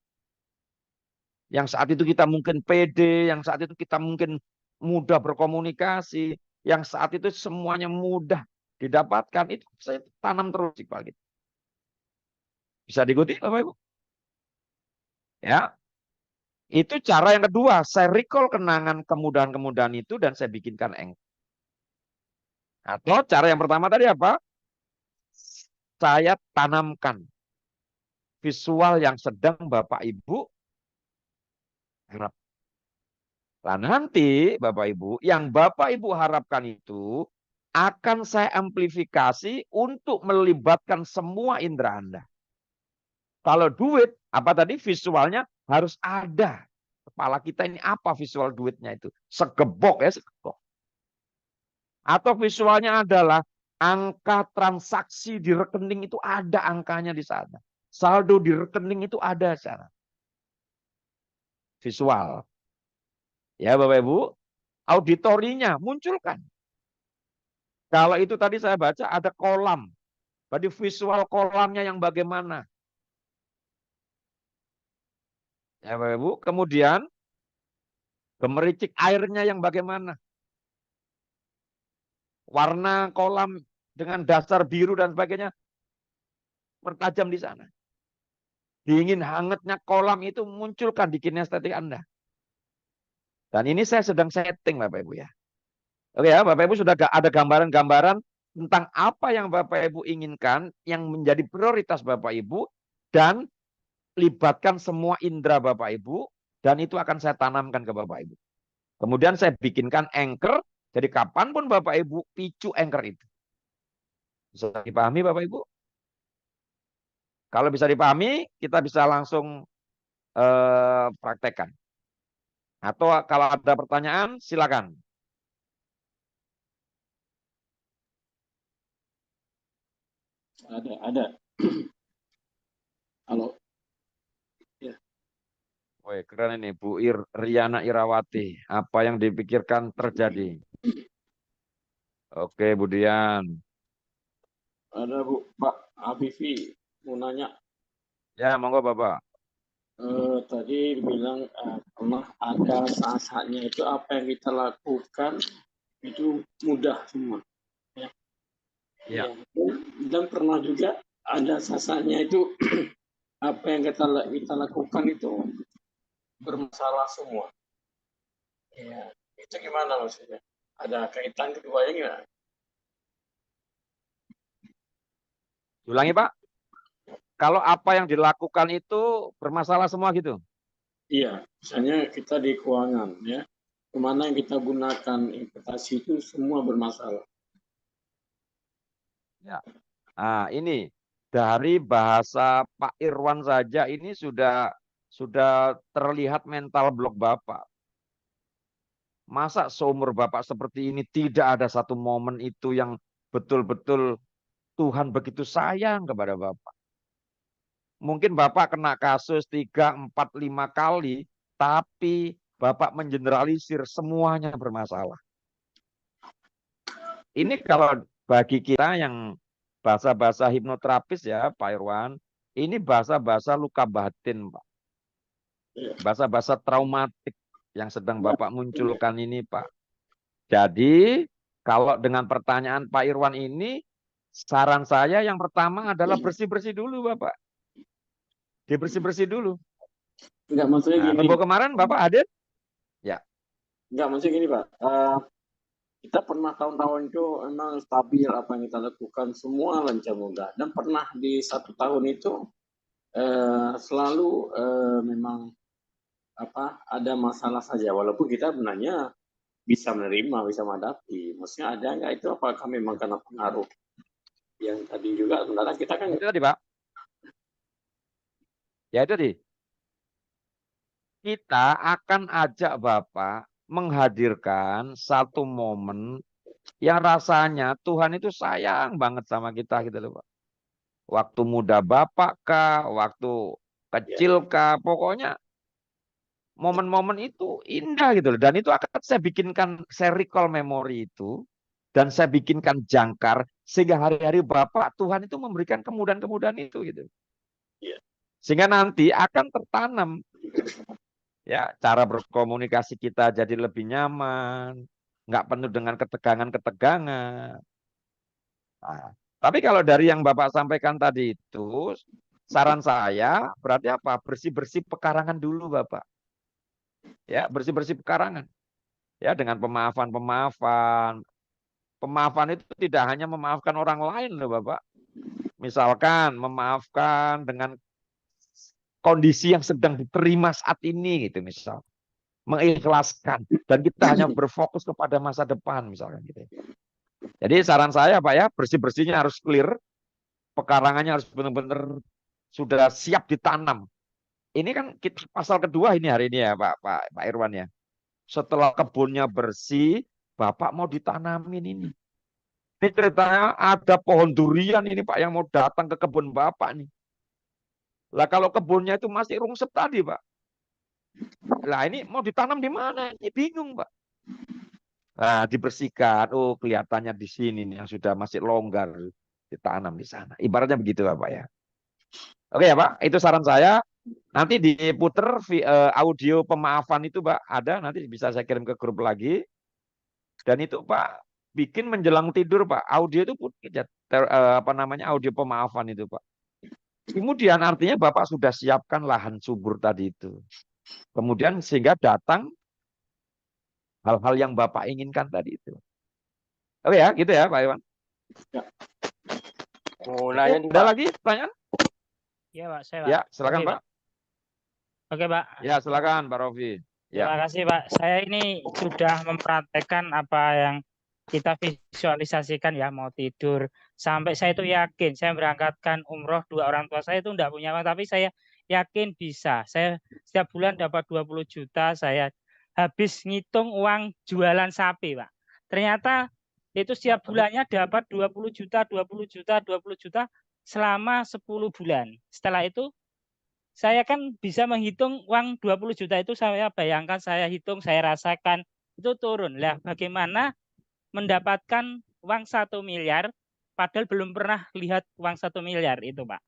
Yang saat itu kita mungkin pede, yang saat itu kita mungkin mudah berkomunikasi, yang saat itu semuanya mudah didapatkan, itu saya tanam terus di kepala kita. Bisa diikuti Bapak Ibu? Ya, itu cara yang kedua. Saya recall kenangan kemudahan-kemudahan itu dan saya bikinkan anchor. Atau cara yang pertama tadi apa? Saya tanamkan visual yang sedang Bapak Ibu harap. Nah, nanti Bapak Ibu, yang Bapak Ibu harapkan itu akan saya amplifikasi untuk melibatkan semua indera Anda. Kalau duit, apa tadi visualnya harus ada. Kepala kita ini apa visual duitnya itu? Segebok ya, segebok. Atau visualnya adalah angka transaksi di rekening itu ada angkanya di sana. Saldo di rekening itu ada di sana. Visual. Ya Bapak Ibu, auditorinya munculkan. Kalau itu tadi saya baca ada kolam. Berarti visual kolamnya yang bagaimana. Ya Bapak Ibu, kemudian gemericik airnya yang bagaimana. Warna kolam dengan dasar biru dan sebagainya bertajam di sana. Dingin hangatnya kolam itu munculkan di kinestetik Anda. Dan ini saya sedang setting Bapak Ibu ya. Oke ya, Bapak Ibu sudah ada gambaran-gambaran tentang apa yang Bapak Ibu inginkan yang menjadi prioritas Bapak Ibu dan libatkan semua indera Bapak Ibu dan itu akan saya tanamkan ke Bapak Ibu. Kemudian saya bikinkan anchor, jadi kapanpun Bapak Ibu picu anchor itu. Bisa dipahami Bapak Ibu? Kalau bisa dipahami, kita bisa langsung praktekkan. Atau kalau ada pertanyaan, silakan. Ada. Halo. Ya. Woi, keren ini Bu Riana Irawati. Apa yang dipikirkan terjadi? Oke, Bu Dian. Ada Bu, Pak Abifi mau nanya. Ya, monggo Bapak. Tadi bilang pernah ada saat-saatnya itu apa yang kita lakukan itu mudah semua. Ya. Ya. Dan pernah juga ada saat-saatnya itu apa yang kita lakukan itu bermasalah semua. Ya, itu gimana maksudnya? Ada kaitan keduanya nggak? Ulangi Pak. Kalau apa yang dilakukan itu bermasalah semua gitu? Iya, misalnya kita di keuangan ya, kemana yang kita gunakan investasi itu semua bermasalah. Ya. Nah, ini dari bahasa Pak Irwan saja ini sudah terlihat mental block Bapak. Masa seumur Bapak seperti ini tidak ada satu momen itu yang betul-betul Tuhan begitu sayang kepada Bapak. Mungkin Bapak kena kasus 3, 4, 5 kali, tapi Bapak mengeneralisir semuanya bermasalah. Ini kalau bagi kita yang bahasa-bahasa hipnoterapis ya Pak Irwan, ini bahasa-bahasa luka batin Pak. Bahasa-bahasa traumatik yang sedang Bapak munculkan ini Pak. Jadi kalau dengan pertanyaan Pak Irwan ini, saran saya yang pertama adalah bersih-bersih dulu Bapak. Dibersih-bersih dulu. Enggak, maksudnya Nah, gini. Rebo kemarin Bapak hadir? Ya. Enggak, maksudnya gini Pak. Kita pernah tahun-tahun itu memang stabil apa yang kita lakukan, semua lancar mudah. Dan pernah di 1 tahun itu selalu memang ada masalah saja. Walaupun kita sebenarnya bisa menerima, bisa menghadapi. Maksudnya ada nggak itu apakah memang karena pengaruh yang tadi juga sebenarnya kita kan Itu tadi Pak. Ya itu tadi. Kita akan ajak Bapak menghadirkan satu momen yang rasanya Tuhan itu sayang banget sama kita gitu loh Pak. Waktu muda Bapak kah, waktu kecil kah, pokoknya momen-momen itu indah gitu loh. Dan itu akan saya bikinkan, saya recall memori itu. Dan saya bikinkan jangkar sehingga hari-hari Bapak Tuhan itu memberikan kemudahan-kemudahan itu gitu. Sehingga nanti akan tertanam ya cara berkomunikasi kita jadi lebih nyaman, nggak penuh dengan ketegangan-ketegangan. Nah, tapi kalau dari yang Bapak sampaikan tadi itu, saran saya berarti apa? Bersih-bersih pekarangan dulu Bapak. Ya, bersih-bersih pekarangan. Ya, dengan pemaafan-pemaafan. Pemaafan itu tidak hanya memaafkan orang lain loh Bapak. Misalkan memaafkan dengan kondisi yang sedang diterima saat ini gitu misal. Mengikhlaskan dan kita hanya berfokus kepada masa depan misalkan gitu. Jadi saran saya Pak ya, bersih-bersihnya harus clear, pekarangannya harus benar-benar sudah siap ditanam. Ini kan kita pasal kedua ini hari ini ya Pak Irwan ya. Setelah kebunnya bersih, Bapak mau ditanamin ini. Ini ceritanya ada pohon durian ini Pak yang mau datang ke kebun Bapak nih. Lah kalau kebunnya itu masih rungsep tadi Pak. Lah ini mau ditanam di mana? Ini bingung Pak. Nah, dibersihkan. Oh, kelihatannya di sini nih yang sudah masih longgar ditanam di sana. Ibaratnya begitu Pak ya. Oke ya Pak, itu saran saya. Nanti diputer audio pemaafan itu Pak, ada nanti bisa saya kirim ke grup lagi. Dan itu Pak bikin menjelang tidur Pak. Audio itu audio pemaafan itu Pak. Kemudian artinya Bapak sudah siapkan lahan subur tadi itu. Kemudian sehingga datang hal-hal yang Bapak inginkan tadi itu. Oke ya, gitu ya Pak Iwan. Ada lagi pertanyaan? Iya Pak, saya Pak. Ya, silakan Oke, Pak. Oke Pak. Ya, silakan Pak Rofi. Ya. Terima kasih Pak. Saya ini sudah mempraktekkan apa yang kita visualisasikan ya, mau tidur. Sampai saya itu yakin, saya berangkatkan umroh, 2 orang tua saya itu enggak punya uang, tapi saya yakin bisa. Saya setiap bulan dapat 20 juta, saya habis ngitung uang jualan sapi Pak. Ternyata itu setiap bulannya dapat 20 juta, 20 juta, 20 juta selama 10 bulan. Setelah itu saya kan bisa menghitung uang 20 juta itu, saya bayangkan, saya hitung, saya rasakan itu turun. Lah bagaimana mendapatkan uang 1 miliar padahal belum pernah lihat uang 1 miliar itu Pak.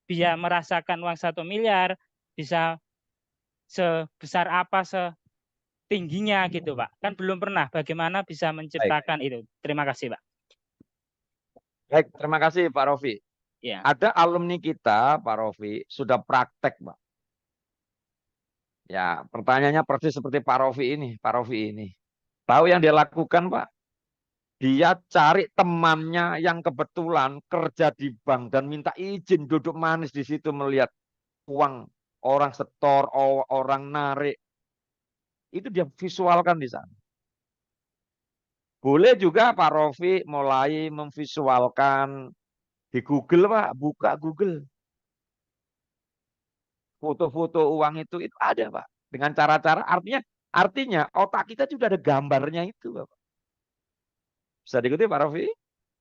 Bisa merasakan uang 1 miliar, bisa sebesar apa, setingginya gitu Pak. Kan belum pernah, bagaimana bisa menciptakan itu. Terima kasih Pak. Baik, terima kasih Pak Rofi. Ya. Ada alumni kita Pak Rofi sudah praktek Pak. Ya, pertanyaannya persis seperti Pak Rofi ini. Pak Rofi ini. Tahu yang dia lakukan Pak? Dia cari temannya yang kebetulan kerja di bank dan minta izin duduk manis di situ melihat uang orang setor, orang narik. Itu dia visualkan di sana. Boleh juga Pak Rofi mulai memvisualkan di Google Pak, buka Google. Foto-foto uang itu ada Pak. Dengan cara-cara artinya otak kita sudah ada gambarnya itu Bapak. Bisa diikuti Pak Rofi?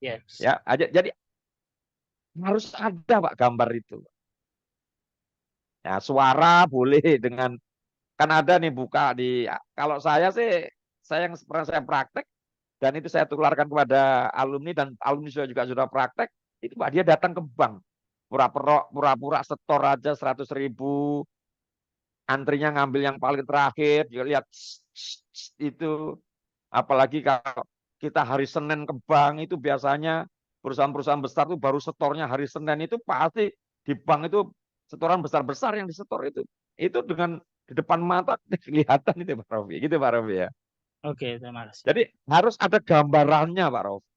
Yes. Ya, jadi harus ada Pak gambar itu. Ya, suara boleh dengan kan ada nih buka di, kalau saya sih, saya yang pernah saya praktek dan itu saya tularkan kepada alumni dan alumni juga sudah praktek, itu Pak dia datang ke bank, pura-pura setor aja 100.000, antrinya ngambil yang paling terakhir, dia lihat itu, apalagi kalau kita hari Senin ke bank itu biasanya perusahaan-perusahaan besar itu baru setornya hari Senin, itu pasti di bank itu setoran besar-besar yang disetor itu dengan di depan mata kelihatan itu Pak Rofi, gitu Pak Rofi ya. Oke, terima kasih. Jadi harus ada gambarannya Pak Rofi.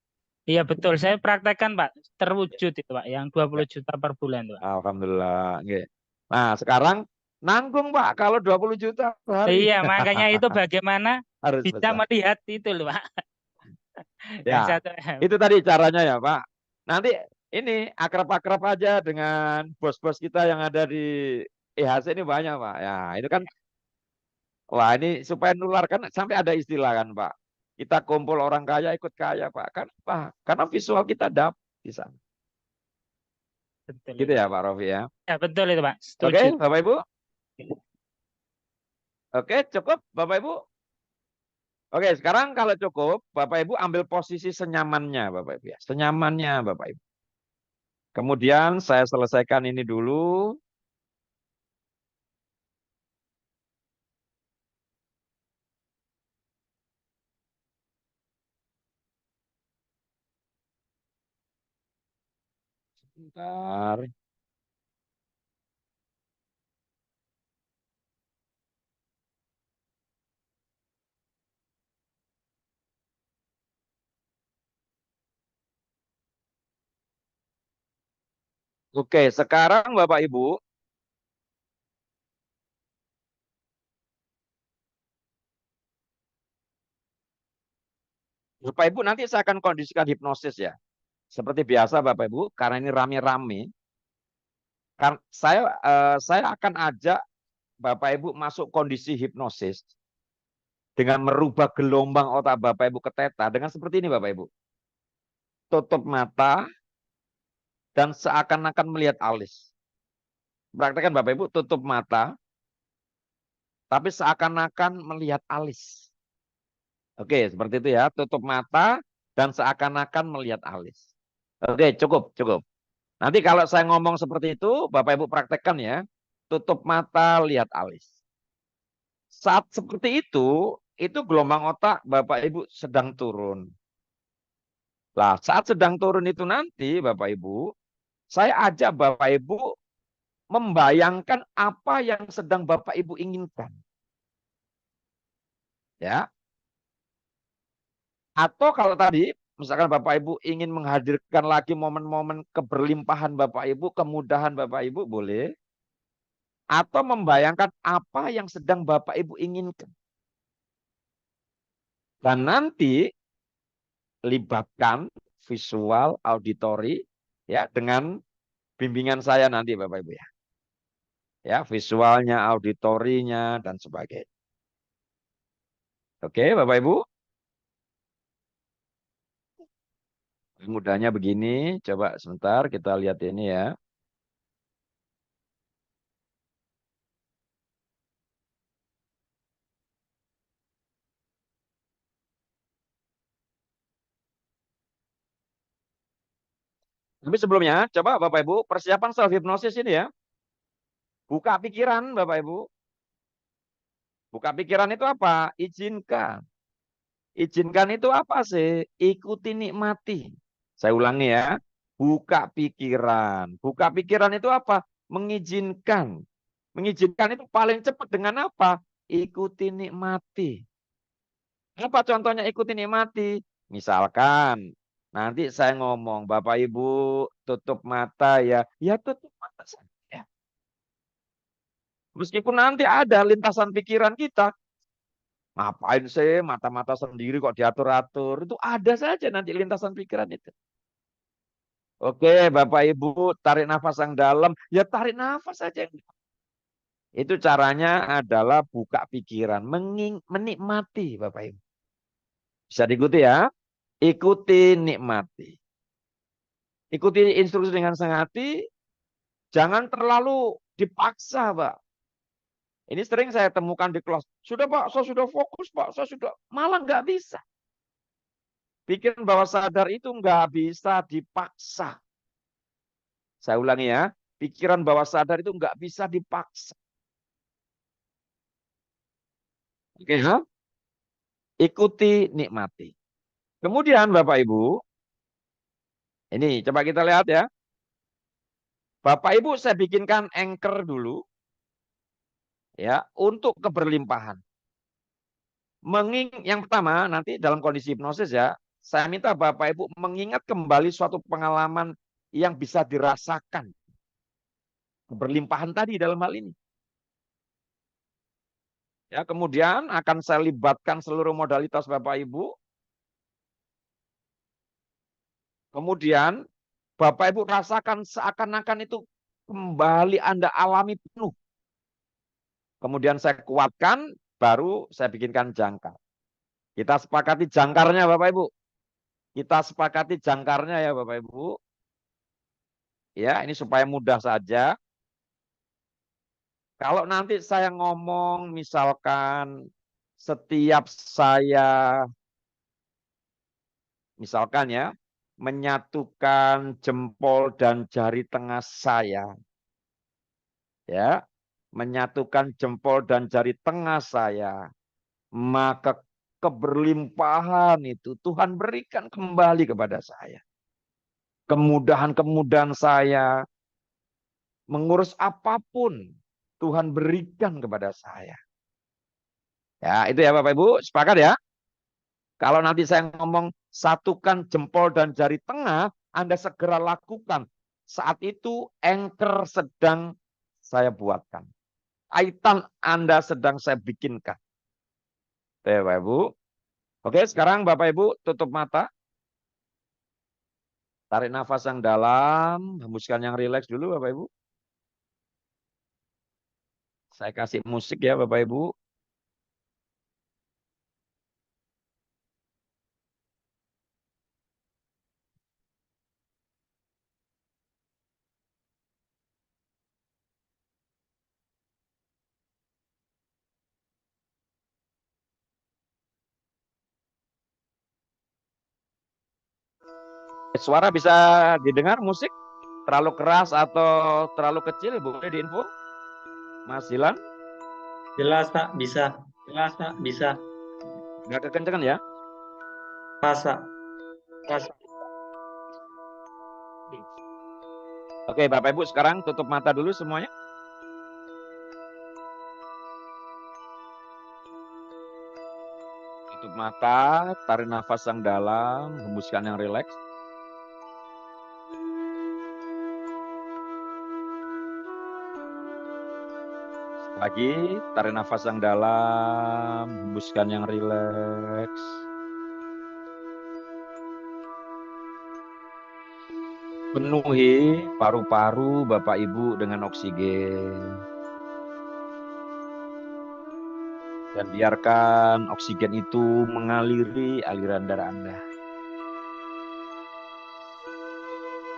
Iya betul, saya praktekkan Pak, terwujud itu Pak, yang 20 juta per bulan Pak. Alhamdulillah. Oke. Nah sekarang nanggung Pak kalau 20 juta per hari. Iya, makanya itu bagaimana Harus bisa besar. melihat itu loh Pak. Ya, Yang 1M. itu tadi caranya ya Pak. Nanti ini akrab-akrab aja dengan bos-bos kita yang ada di IHC ini banyak Pak. Ya itu kan, wah ini supaya nular kan sampai ada istilah kan Pak. Kita kumpul orang kaya ikut kaya Pak. Kenapa? Karena visual kita dapat di sana. Betul Gitu itu. ya Pak Rofi ya. Ya betul itu Pak, Oke setuju. Bapak Ibu. Oke cukup Bapak Ibu. Oke sekarang kalau cukup Bapak Ibu ambil posisi senyamannya Bapak Ibu ya. Senyamannya Bapak Ibu. Kemudian saya selesaikan ini dulu. Sebentar. Oke, sekarang Bapak Ibu, Bapak Ibu nanti saya akan kondisikan hipnosis ya. Seperti biasa Bapak Ibu, karena ini rame-rame, kan saya akan ajak Bapak Ibu masuk kondisi hipnosis dengan merubah gelombang otak Bapak Ibu ke teta dengan seperti ini Bapak Ibu. Tutup mata dan seakan-akan melihat alis. Praktekkan Bapak Ibu, tutup mata tapi seakan-akan melihat alis. Oke, seperti itu ya. Tutup mata dan seakan-akan melihat alis. Oke, cukup. Nanti kalau saya ngomong seperti itu, Bapak Ibu praktekkan ya. Tutup mata, lihat alis. Saat seperti itu gelombang otak Bapak Ibu sedang turun. Nah, saat sedang turun itu nanti Bapak Ibu, saya ajak Bapak Ibu membayangkan apa yang sedang Bapak Ibu inginkan. Ya. Atau kalau tadi misalkan Bapak Ibu ingin menghadirkan lagi momen-momen keberlimpahan Bapak Ibu, kemudahan Bapak Ibu boleh. Atau membayangkan apa yang sedang Bapak Ibu inginkan. Dan nanti libatkan visual, auditori ya dengan bimbingan saya nanti Bapak Ibu ya. Ya, visualnya, auditorinya dan sebagainya. Oke, Bapak Ibu. Mudahnya begini, coba sebentar kita lihat ini ya. Tapi sebelumnya, coba Bapak Ibu persiapan self hipnosis ini ya. Buka pikiran Bapak Ibu. Buka pikiran itu apa? Izinkan. Izinkan itu apa sih? Ikuti, nikmati. Saya ulangi ya. Buka pikiran. Buka pikiran itu apa? Mengizinkan. Mengizinkan itu paling cepat dengan apa? Ikuti, nikmati. Apa contohnya ikuti, nikmati? Misalkan nanti saya ngomong, Bapak Ibu tutup mata ya. Ya tutup mata saja. Meskipun nanti ada lintasan pikiran kita. Ngapain sih mata-mata sendiri kok diatur-atur? Itu ada saja nanti lintasan pikiran itu. Oke, Bapak Ibu tarik nafas yang dalam. Ya tarik nafas saja. Itu caranya adalah buka pikiran. Menikmati Bapak Ibu. Bisa diikuti ya. Ikuti, nikmati. Ikuti instruksi dengan senang hati. Jangan terlalu dipaksa, Pak. Ini sering saya temukan di kelas. Sudah Pak, saya sudah fokus Pak. Saya sudah malah nggak bisa. Pikiran bawah sadar itu nggak bisa dipaksa. Saya ulangi ya, pikiran bawah sadar itu nggak bisa dipaksa. Oke, ya? Ikuti, nikmati. Kemudian Bapak Ibu, ini coba kita lihat ya. Bapak Ibu saya bikinkan anchor dulu ya untuk keberlimpahan. Yang pertama nanti dalam kondisi hipnosis ya, saya minta Bapak Ibu mengingat kembali suatu pengalaman yang bisa dirasakan. Keberlimpahan tadi dalam hal ini. Ya, kemudian akan saya libatkan seluruh modalitas Bapak Ibu. Kemudian Bapak Ibu rasakan seakan-akan itu kembali Anda alami penuh. Kemudian saya kuatkan, baru saya bikinkan jangkar. Kita sepakati jangkarnya Bapak Ibu. Kita sepakati jangkarnya ya Bapak Ibu. Ya, ini supaya mudah saja. Kalau nanti saya ngomong misalkan setiap saya misalkan ya menyatukan jempol dan jari tengah saya. Ya, menyatukan jempol dan jari tengah saya, maka keberlimpahan itu Tuhan berikan kembali kepada saya. Kemudahan-kemudahan saya, mengurus apapun Tuhan berikan kepada saya. Ya, itu ya Bapak Ibu, sepakat ya? Kalau nanti saya ngomong satukan jempol dan jari tengah, Anda segera lakukan. Saat itu anchor sedang saya buatkan. Kaitan Anda sedang saya bikinkan. Bapak Ibu. Oke, sekarang Bapak Ibu tutup mata. Tarik nafas yang dalam, hembuskan yang rileks dulu Bapak Ibu. Saya kasih musik ya Bapak Ibu. Suara bisa didengar musik? Terlalu keras atau terlalu kecil? Boleh diinfo? Mas Dilan? Jelas Pak, bisa. Jelas Pak, bisa. Nggak kekencengan ya? Pas Pak. Pas. Oke Bapak Ibu sekarang tutup mata dulu semuanya. Tutup mata, tarik nafas yang dalam, hembuskan yang rileks. Lagi, tarik nafas yang dalam, hembuskan yang rileks. Penuhi paru-paru Bapak Ibu dengan oksigen. Dan biarkan oksigen itu mengaliri aliran darah Anda.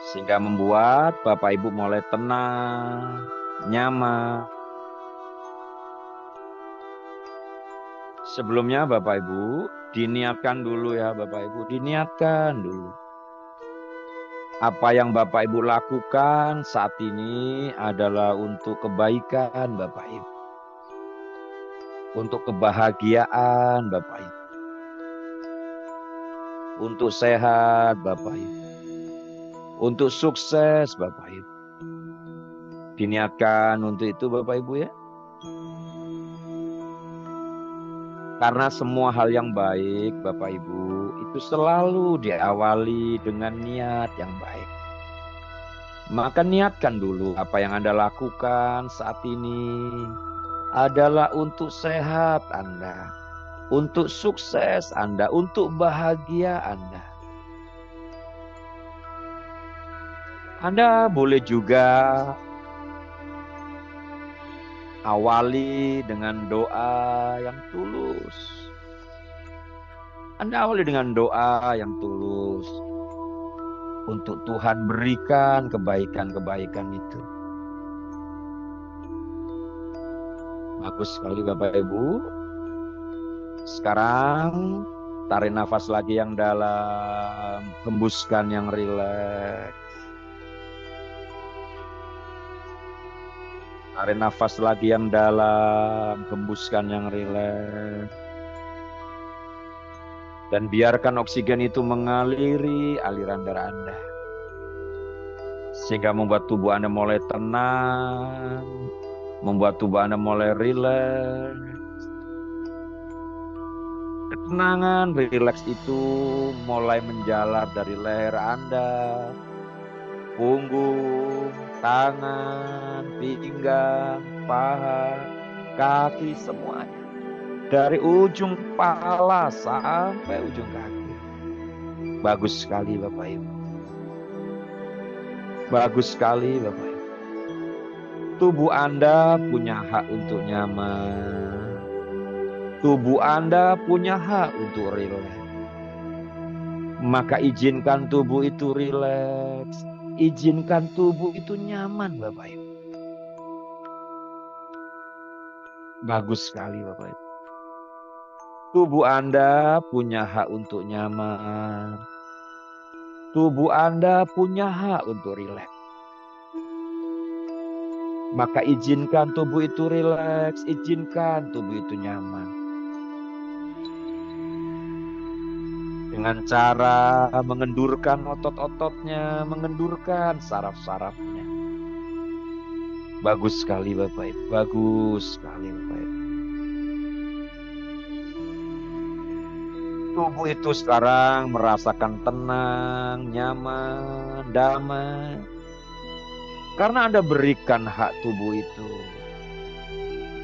Sehingga membuat Bapak Ibu mulai tenang, nyaman. Sebelumnya Bapak Ibu, diniatkan dulu ya Bapak Ibu, diniatkan dulu. Apa yang Bapak Ibu lakukan saat ini adalah untuk kebaikan Bapak Ibu. Untuk kebahagiaan Bapak Ibu. Untuk sehat Bapak Ibu. Untuk sukses Bapak Ibu. Diniatkan untuk itu Bapak Ibu ya. Karena semua hal yang baik Bapak Ibu itu selalu diawali dengan niat yang baik. Maka niatkan dulu apa yang Anda lakukan saat ini adalah untuk sehat Anda, untuk sukses Anda, untuk bahagia Anda. Anda boleh juga awali dengan doa yang tulus. Anda awali dengan doa yang tulus. Untuk Tuhan berikan kebaikan-kebaikan itu. Bagus sekali Bapak Ibu. Sekarang Tarik nafas lagi yang dalam, hembuskan yang rileks. Tarik nafas lagi yang dalam, hembuskan yang rileks. Dan biarkan oksigen itu mengaliri aliran darah Anda. Sehingga membuat tubuh Anda mulai tenang, membuat tubuh Anda mulai rileks. Ketenangan, rileks itu mulai menjalar dari leher Anda, punggung, tangan, pinggang, paha, kaki, semuanya. Dari ujung kepala sampai ujung kaki. Bagus sekali Bapak Ibu. Bagus sekali Bapak Ibu. Tubuh Anda punya hak untuk nyaman. Tubuh Anda punya hak untuk rileks. Maka izinkan tubuh itu rileks. Izinkan tubuh itu nyaman Bapak Ibu. Bagus sekali Bapak Ibu. Tubuh Anda punya hak untuk nyaman. Tubuh Anda punya hak untuk rileks. Maka izinkan tubuh itu rileks. Izinkan tubuh itu nyaman. Dengan cara mengendurkan otot-ototnya, mengendurkan saraf-sarafnya. Bagus sekali Bapak Ibu, bagus sekali Bapak Ibu. Tubuh itu sekarang merasakan tenang, nyaman, damai. Karena Anda berikan hak tubuh itu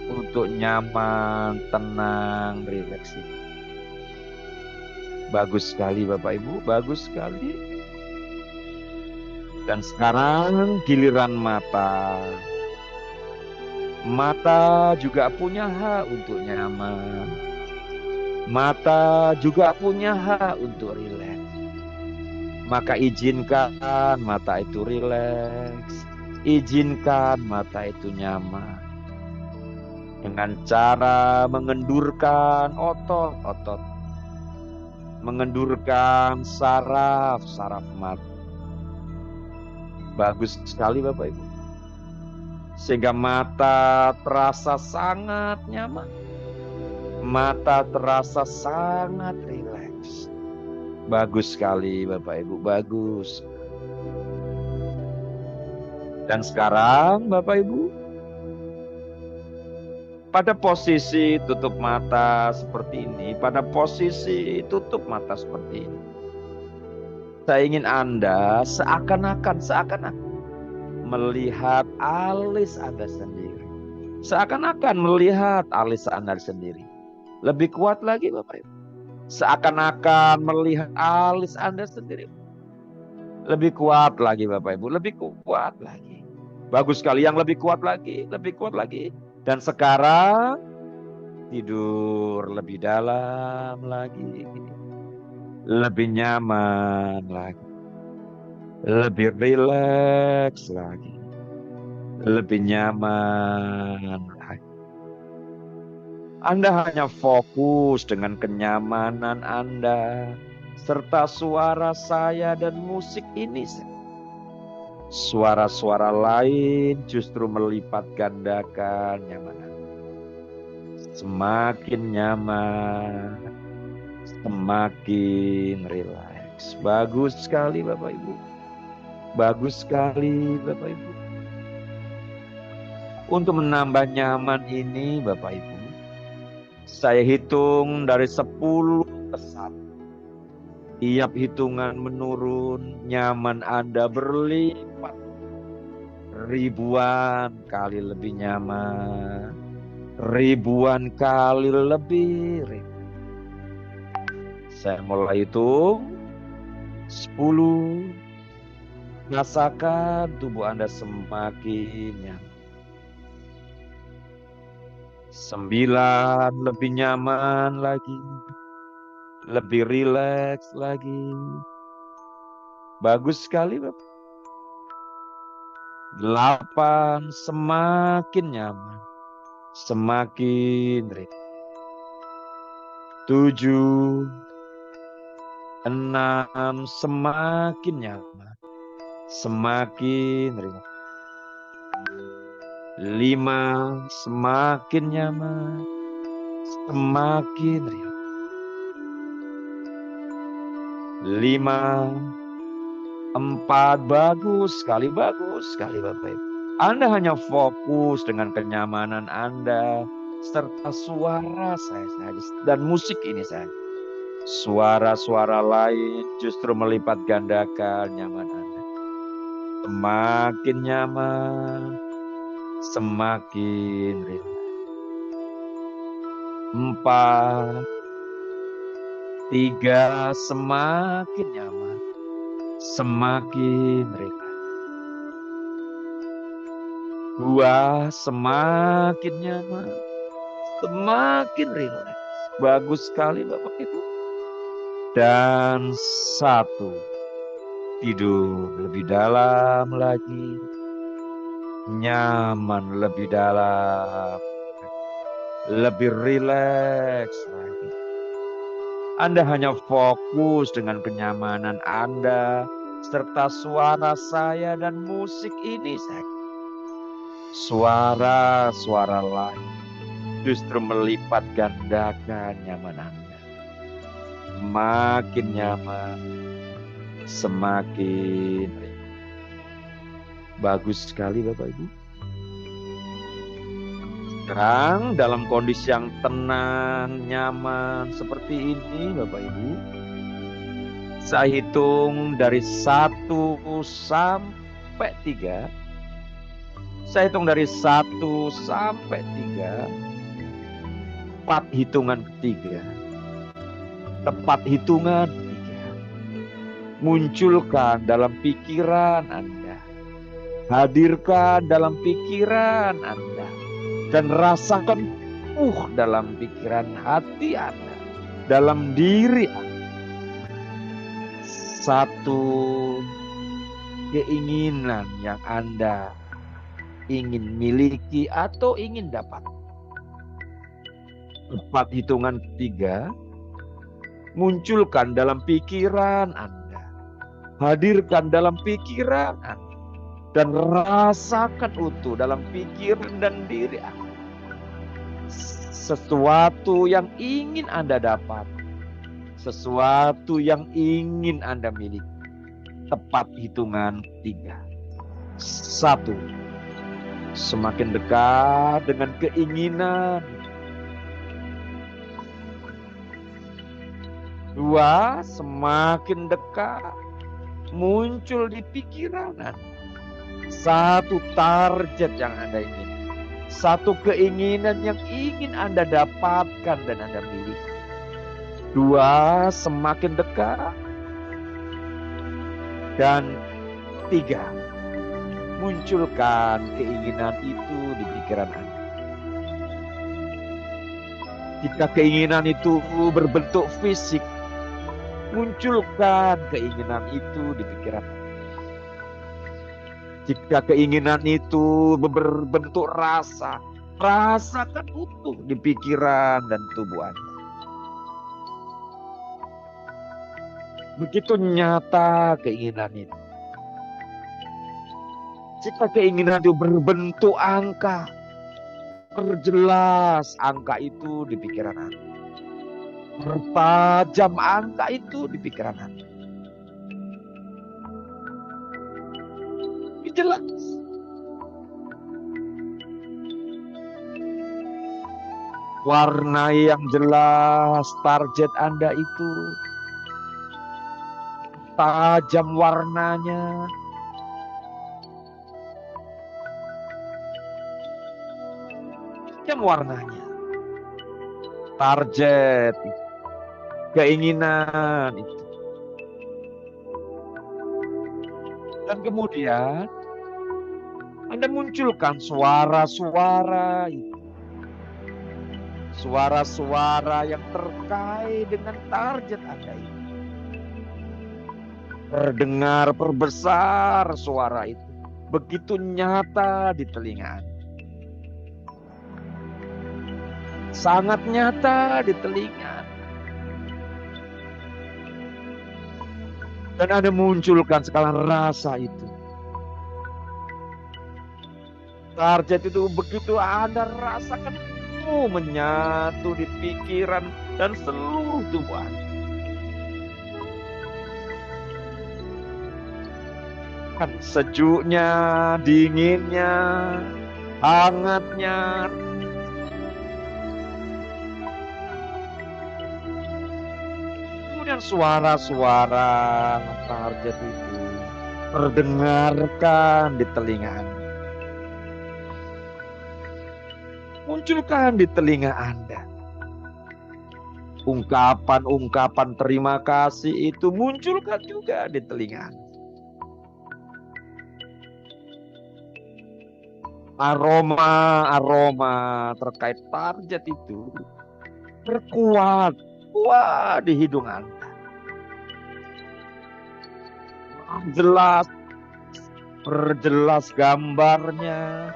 untuk nyaman, tenang, rileks. Bagus sekali Bapak Ibu, bagus sekali. Dan sekarang giliran mata. Mata juga punya hak untuk nyaman. Mata juga punya hak untuk rileks. Maka izinkan mata itu rileks. Izinkan mata itu nyaman. Dengan cara mengendurkan otot-otot. Mengendurkan saraf-saraf mata. Bagus sekali Bapak Ibu. Sehingga mata terasa sangat nyaman. Mata terasa sangat rileks. Bagus sekali Bapak Ibu, bagus. Dan sekarang Bapak Ibu, pada posisi tutup mata seperti ini, pada posisi tutup mata seperti ini, saya ingin Anda seakan-akan melihat alis Anda sendiri. Seakan-akan melihat alis Anda sendiri. Lebih kuat lagi Bapak Ibu. Seakan-akan melihat alis Anda sendiri. Lebih kuat lagi Bapak Ibu, lebih kuat lagi. Bagus sekali, yang lebih kuat lagi, lebih kuat lagi. Dan sekarang tidur lebih dalam lagi. Lebih nyaman lagi. Lebih rileks lagi. Lebih nyaman lagi. Anda hanya fokus dengan kenyamanan Anda. Serta suara saya dan musik ini. Suara-suara lain justru melipat gandakan nyamanan. Semakin nyaman, semakin rileks. Bagus sekali Bapak Ibu. Bagus sekali Bapak Ibu. Untuk menambah nyaman ini Bapak Ibu, saya hitung dari 10 ke 1. Tiap hitungan menurun, nyaman Anda berlipat. Ribuan kali lebih nyaman. Ribuan kali lebih rileks. Saya mulai hitung. 10. Rasakan tubuh Anda semakin nyaman. 9, lebih nyaman lagi. Lebih rileks lagi. Bagus sekali Bapak. 8, semakin nyaman. Semakin rileks. 7, 6 semakin nyaman, semakin ringan. 5 semakin nyaman, semakin ringan. 5, 4 bagus sekali Bapak Ibu. Anda hanya fokus dengan kenyamanan Anda serta suara saya saja dan musik ini saja. Suara-suara lain justru melipat gandakan nyaman Anda. Semakin nyaman, semakin ringan. 4, 3 semakin nyaman, semakin ringan. 2 semakin nyaman, semakin ringan. Bagus sekali Bapak Ibu. Dan 1 tidur lebih dalam lagi, nyaman lebih dalam, lebih rileks lagi. Anda hanya fokus dengan kenyamanan Anda serta suara saya dan musik ini saja. Suara-suara lain justru melipat gandakan nyaman Anda. Semakin nyaman, semakin ringan. Bagus sekali Bapak Ibu. Sekarang dalam kondisi yang tenang, nyaman seperti ini Bapak Ibu, saya hitung dari 1 sampai 3. Saya hitung dari 1 sampai 3. 4 hitungan ketiga. Tepat hitungan 3. Munculkan dalam pikiran Anda. Hadirkan dalam pikiran Anda. Dan rasakan dalam pikiran hati Anda. Dalam diri Anda. 1 keinginan yang Anda ingin miliki atau ingin dapat. Tepat hitungan ketiga. Munculkan dalam pikiran Anda. Hadirkan dalam pikiran Anda. Dan rasakan utuh dalam pikiran dan diri Anda. Sesuatu yang ingin Anda dapat. Sesuatu yang ingin Anda miliki. Tepat hitungan 3. 1. Semakin dekat dengan keinginan. 2. Semakin dekat muncul di pikiran Anda. 1 target yang Anda ingin. 1 keinginan yang ingin Anda dapatkan dan Anda miliki. 2. Semakin dekat. Dan 3. Munculkan keinginan itu di pikiran Anda. Jika keinginan itu berbentuk fisik, munculkan keinginan itu di pikiran Anda. Jika keinginan itu berbentuk rasa, rasakan utuh di pikiran dan tubuh Anda. Begitu nyata keinginan itu. Jika keinginan itu berbentuk angka, perjelas angka itu di pikiran Anda. Pertajam angka itu di pikiran Anda. Jelas. Warna yang jelas target Anda itu. Tajam warnanya. Tajam warnanya. Target itu. Keinginan itu. Dan kemudian Anda munculkan suara-suara itu. Suara-suara yang terkait dengan target Anda itu. Terdengar perbesar suara itu. Begitu nyata di telinga Anda. Sangat nyata di telinga Anda. Dan Anda munculkan segala rasa itu. Target itu begitu Anda rasakan itu menyatu di pikiran dan seluruh tubuh Anda. Kan sejuknya, dinginnya, hangatnya. Kemudian suara-suara target itu terdengarkan di telinga Anda. Munculkan di telinga Anda. Ungkapan-ungkapan terima kasih itu munculkan juga di telinga Anda. Aroma-aroma terkait target itu berkuat di hidung Anda. Perjelas gambarnya.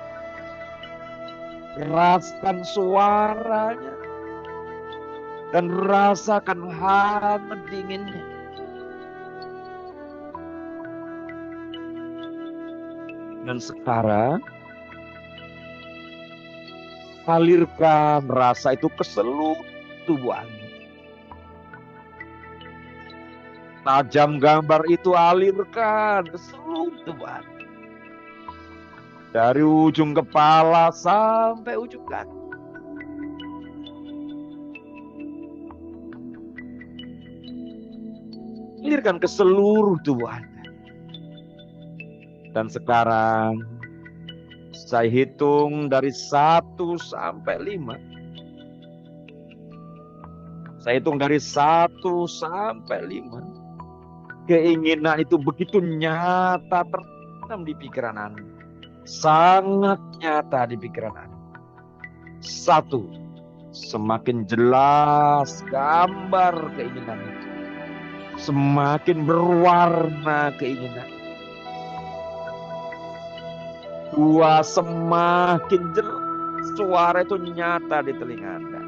Rasakan suaranya. Dan rasakan hangat dinginnya. Dan sekarang alirkan rasa itu ke seluruh tubuh Anda. Tajam gambar itu alirkan ke seluruh tubuh Anda. Dari ujung kepala sampai ujung kaki. Alirkan ke seluruh tubuh Anda. Dan sekarang saya hitung dari 1 sampai 5. Saya hitung dari 1 sampai 5. Keinginan itu begitu nyata tertanam di pikiran Anda. Sangat nyata di pikiran Anda. 1. Semakin jelas gambar keinginan itu. Semakin berwarna keinginan. 2. Semakin jelas suara itu nyata di telinga Anda.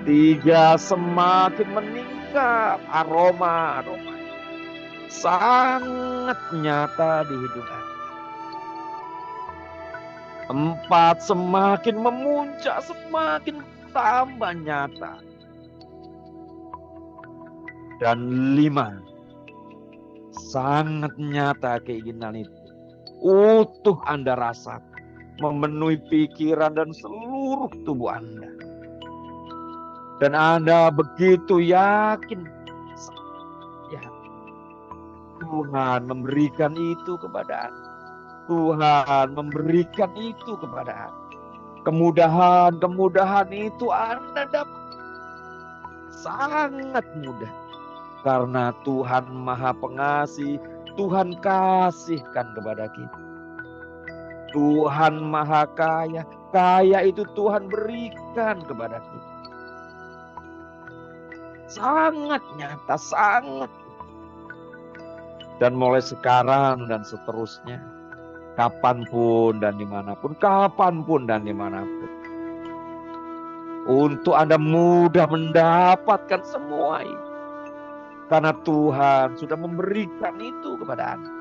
3. Semakin meningkat aroma sangat nyata di hidung Anda. 4. Semakin memuncak, semakin tambah nyata. Dan 5. Sangat nyata keinginan itu. Utuh Anda rasakan. Memenuhi pikiran dan seluruh tubuh Anda. Dan Anda begitu yakin. Tuhan memberikan itu kepada Anda. Tuhan memberikan itu kepada Anda. Kemudahan itu Anda dapat. Sangat mudah. Karena Tuhan Maha Pengasih, Tuhan kasihkan kepada kita. Tuhan Maha Kaya, kaya itu Tuhan berikan kepada kita. Sangat nyata, sangat. Dan mulai sekarang dan seterusnya, kapanpun dan dimanapun, untuk Anda mudah mendapatkan semua itu. Karena Tuhan sudah memberikan itu kepada Anda.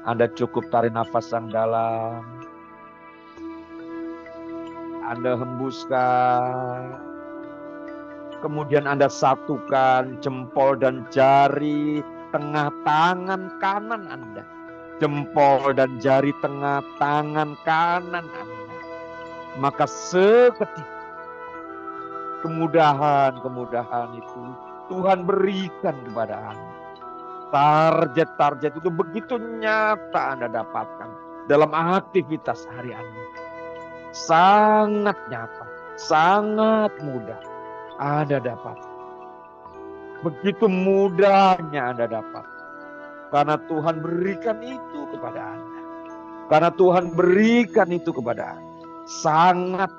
Anda cukup tarik nafas yang dalam. Anda hembuskan. Kemudian Anda satukan jempol dan jari tengah tangan kanan Anda. Jempol dan jari tengah tangan kanan Anda. Maka seketika kemudahan itu Tuhan berikan kepada Anda. Target-target itu begitu nyata Anda dapatkan dalam aktivitas hari Anda. Sangat nyata, sangat mudah Anda dapat. Begitu mudahnya Anda dapat. Karena Tuhan berikan itu kepada Anda. Karena Tuhan berikan itu kepada Anda. Sangat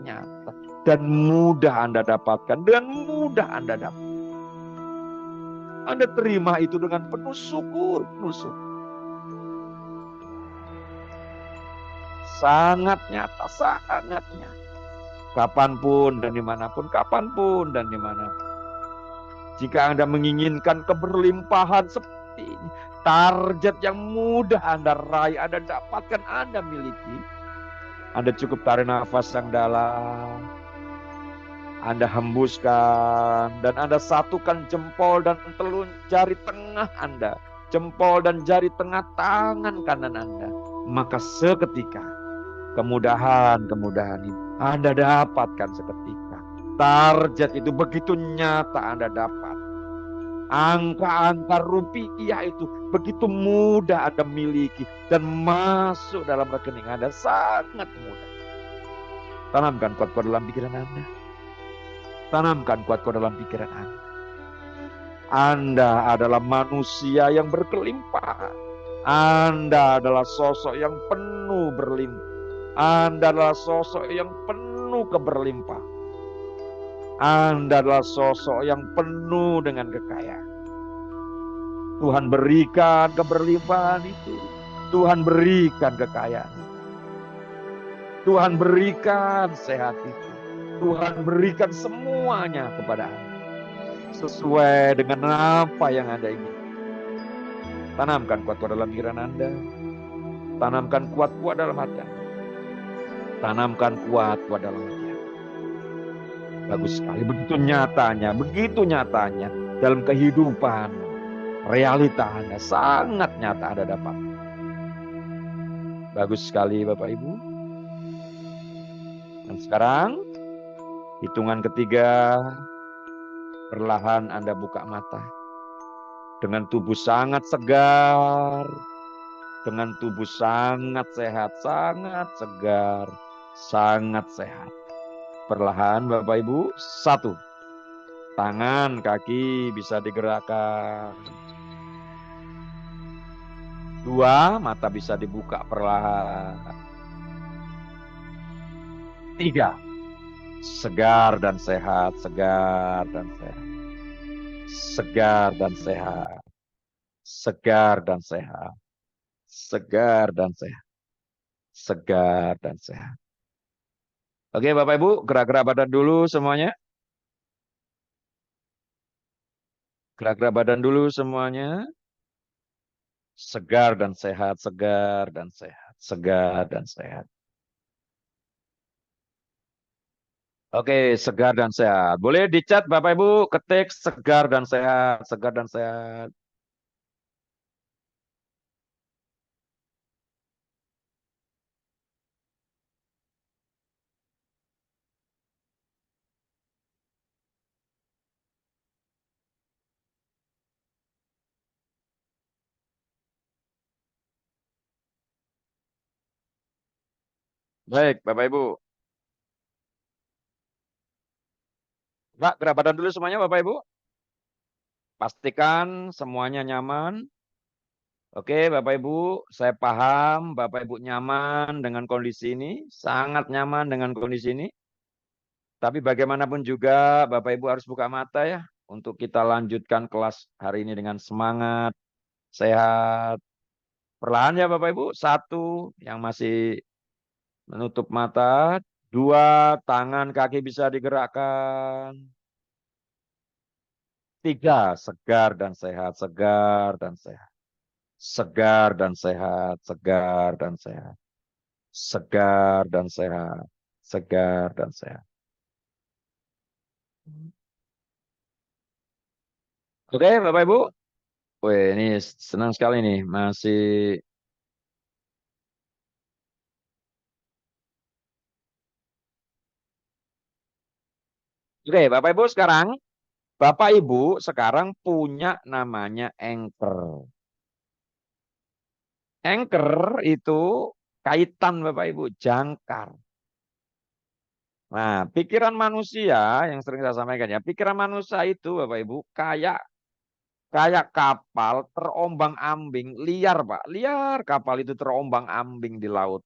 nyata. Dan mudah Anda dapatkan. Dan mudah Anda dapat. Anda terima itu dengan penuh syukur. Sangat nyata. Kapanpun dan dimanapun. Jika Anda menginginkan keberlimpahan seperti ini, target yang mudah Anda raih, Anda dapatkan, Anda miliki, Anda cukup tarik nafas yang dalam, Anda hembuskan, dan Anda satukan jempol dan telunjuk jari tengah Anda, jempol dan jari tengah tangan kanan Anda. Maka seketika kemudahan ini Anda dapatkan seketika. Target itu begitu nyata Anda dapat. Angka-angka rupiah itu begitu mudah Anda miliki dan masuk dalam rekening Anda, sangat mudah. Tanamkan kuat-kuat dalam pikiran Anda. Tanamkan kuat-kuat dalam pikiran Anda. Anda adalah manusia yang berkelimpahan. Anda adalah sosok yang penuh berlimpah. Anda adalah sosok yang penuh keberlimpahan. Anda adalah sosok yang penuh dengan kekayaan. Tuhan berikan keberlimpahan itu. Tuhan berikan kekayaan. Tuhan berikan sehat itu. Tuhan berikan semuanya kepada Anda. Sesuai dengan apa yang Anda ingin. Tanamkan kuat-kuat dalam pikiran Anda. Tanamkan kuat-kuat dalam hati Anda. Tanamkan kuat-kuat dalam hati Anda. Bagus sekali. Begitu nyatanya dalam kehidupan, realita Anda sangat nyata Anda dapat. Bagus sekali Bapak Ibu. Dan sekarang hitungan ketiga, perlahan Anda buka mata. Dengan tubuh sangat segar, dengan tubuh sangat sehat, sangat segar, sangat sehat. Perlahan Bapak Ibu, 1. Tangan, kaki bisa digerakkan. 2. Mata bisa dibuka perlahan. 3. Segar dan sehat, segar dan sehat. Segar dan sehat. Segar dan sehat. Segar dan sehat. Segar dan sehat. Oke Bapak Ibu, gerak-gerak badan dulu semuanya. Gerak-gerak badan dulu semuanya. Segar dan sehat, segar dan sehat. Segar dan sehat. Oke, segar dan sehat. Boleh dicat Bapak Ibu, ketik segar dan sehat, segar dan sehat. Baik, Bapak Ibu. Pak, gerak badan dulu semuanya Bapak Ibu. Pastikan semuanya nyaman. Oke, Bapak Ibu, saya paham Bapak Ibu nyaman dengan kondisi ini, sangat nyaman dengan kondisi ini. Tapi bagaimanapun juga Bapak Ibu harus buka mata ya, untuk kita lanjutkan kelas hari ini dengan semangat, sehat. Perlahan ya Bapak Ibu, 1 yang masih menutup mata, 2 tangan kaki bisa digerakkan. 3 segar dan sehat, segar dan sehat. Segar dan sehat, segar dan sehat. Segar dan sehat, segar dan sehat. Oke, Bapak Ibu. Wih, ini senang sekali nih, masih Oke, Bapak Ibu sekarang Bapak Ibu sekarang punya namanya anchor. Anchor itu kaitan Bapak Ibu, jangkar. Nah, pikiran manusia yang sering saya sampaikan ya, pikiran manusia itu Bapak Ibu kayak kapal terombang-ambing, liar Pak. Liar kapal itu terombang-ambing di laut.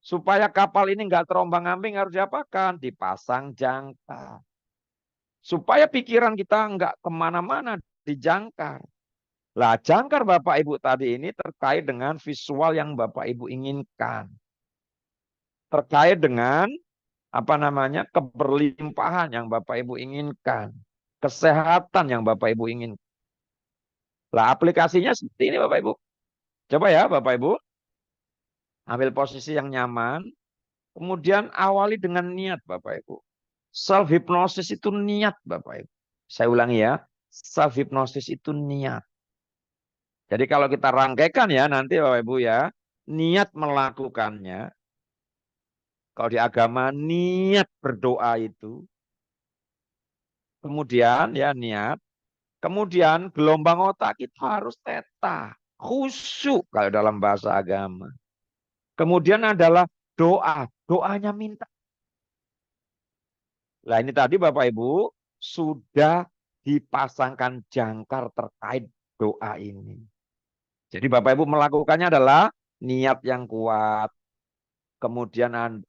Supaya kapal ini nggak terombang-ambing harus diapakan? Dipasang jangkar. Supaya pikiran kita nggak kemana-mana, dijangkar. Lah, jangkar Bapak Ibu tadi ini terkait dengan visual yang Bapak Ibu inginkan. Terkait dengan keberlimpahan yang Bapak Ibu inginkan. kesehatan yang Bapak Ibu ingin. Lah aplikasinya seperti ini Bapak Ibu. Coba ya Bapak Ibu, ambil posisi yang nyaman, kemudian awali dengan niat Bapak Ibu. Self hypnosis itu niat Bapak Ibu. Saya ulangi ya, self hypnosis itu niat. Jadi kalau kita rangkaikan ya nanti Bapak Ibu ya, niat melakukannya. Kalau di agama niat berdoa itu, kemudian ya niat, kemudian gelombang otak kita harus teta, khusyuk kalau dalam bahasa agama. Kemudian adalah doa, doanya minta. Nah ini tadi Bapak Ibu sudah dipasangkan jangkar terkait doa ini. Jadi Bapak Ibu melakukannya adalah niat yang kuat. Kemudian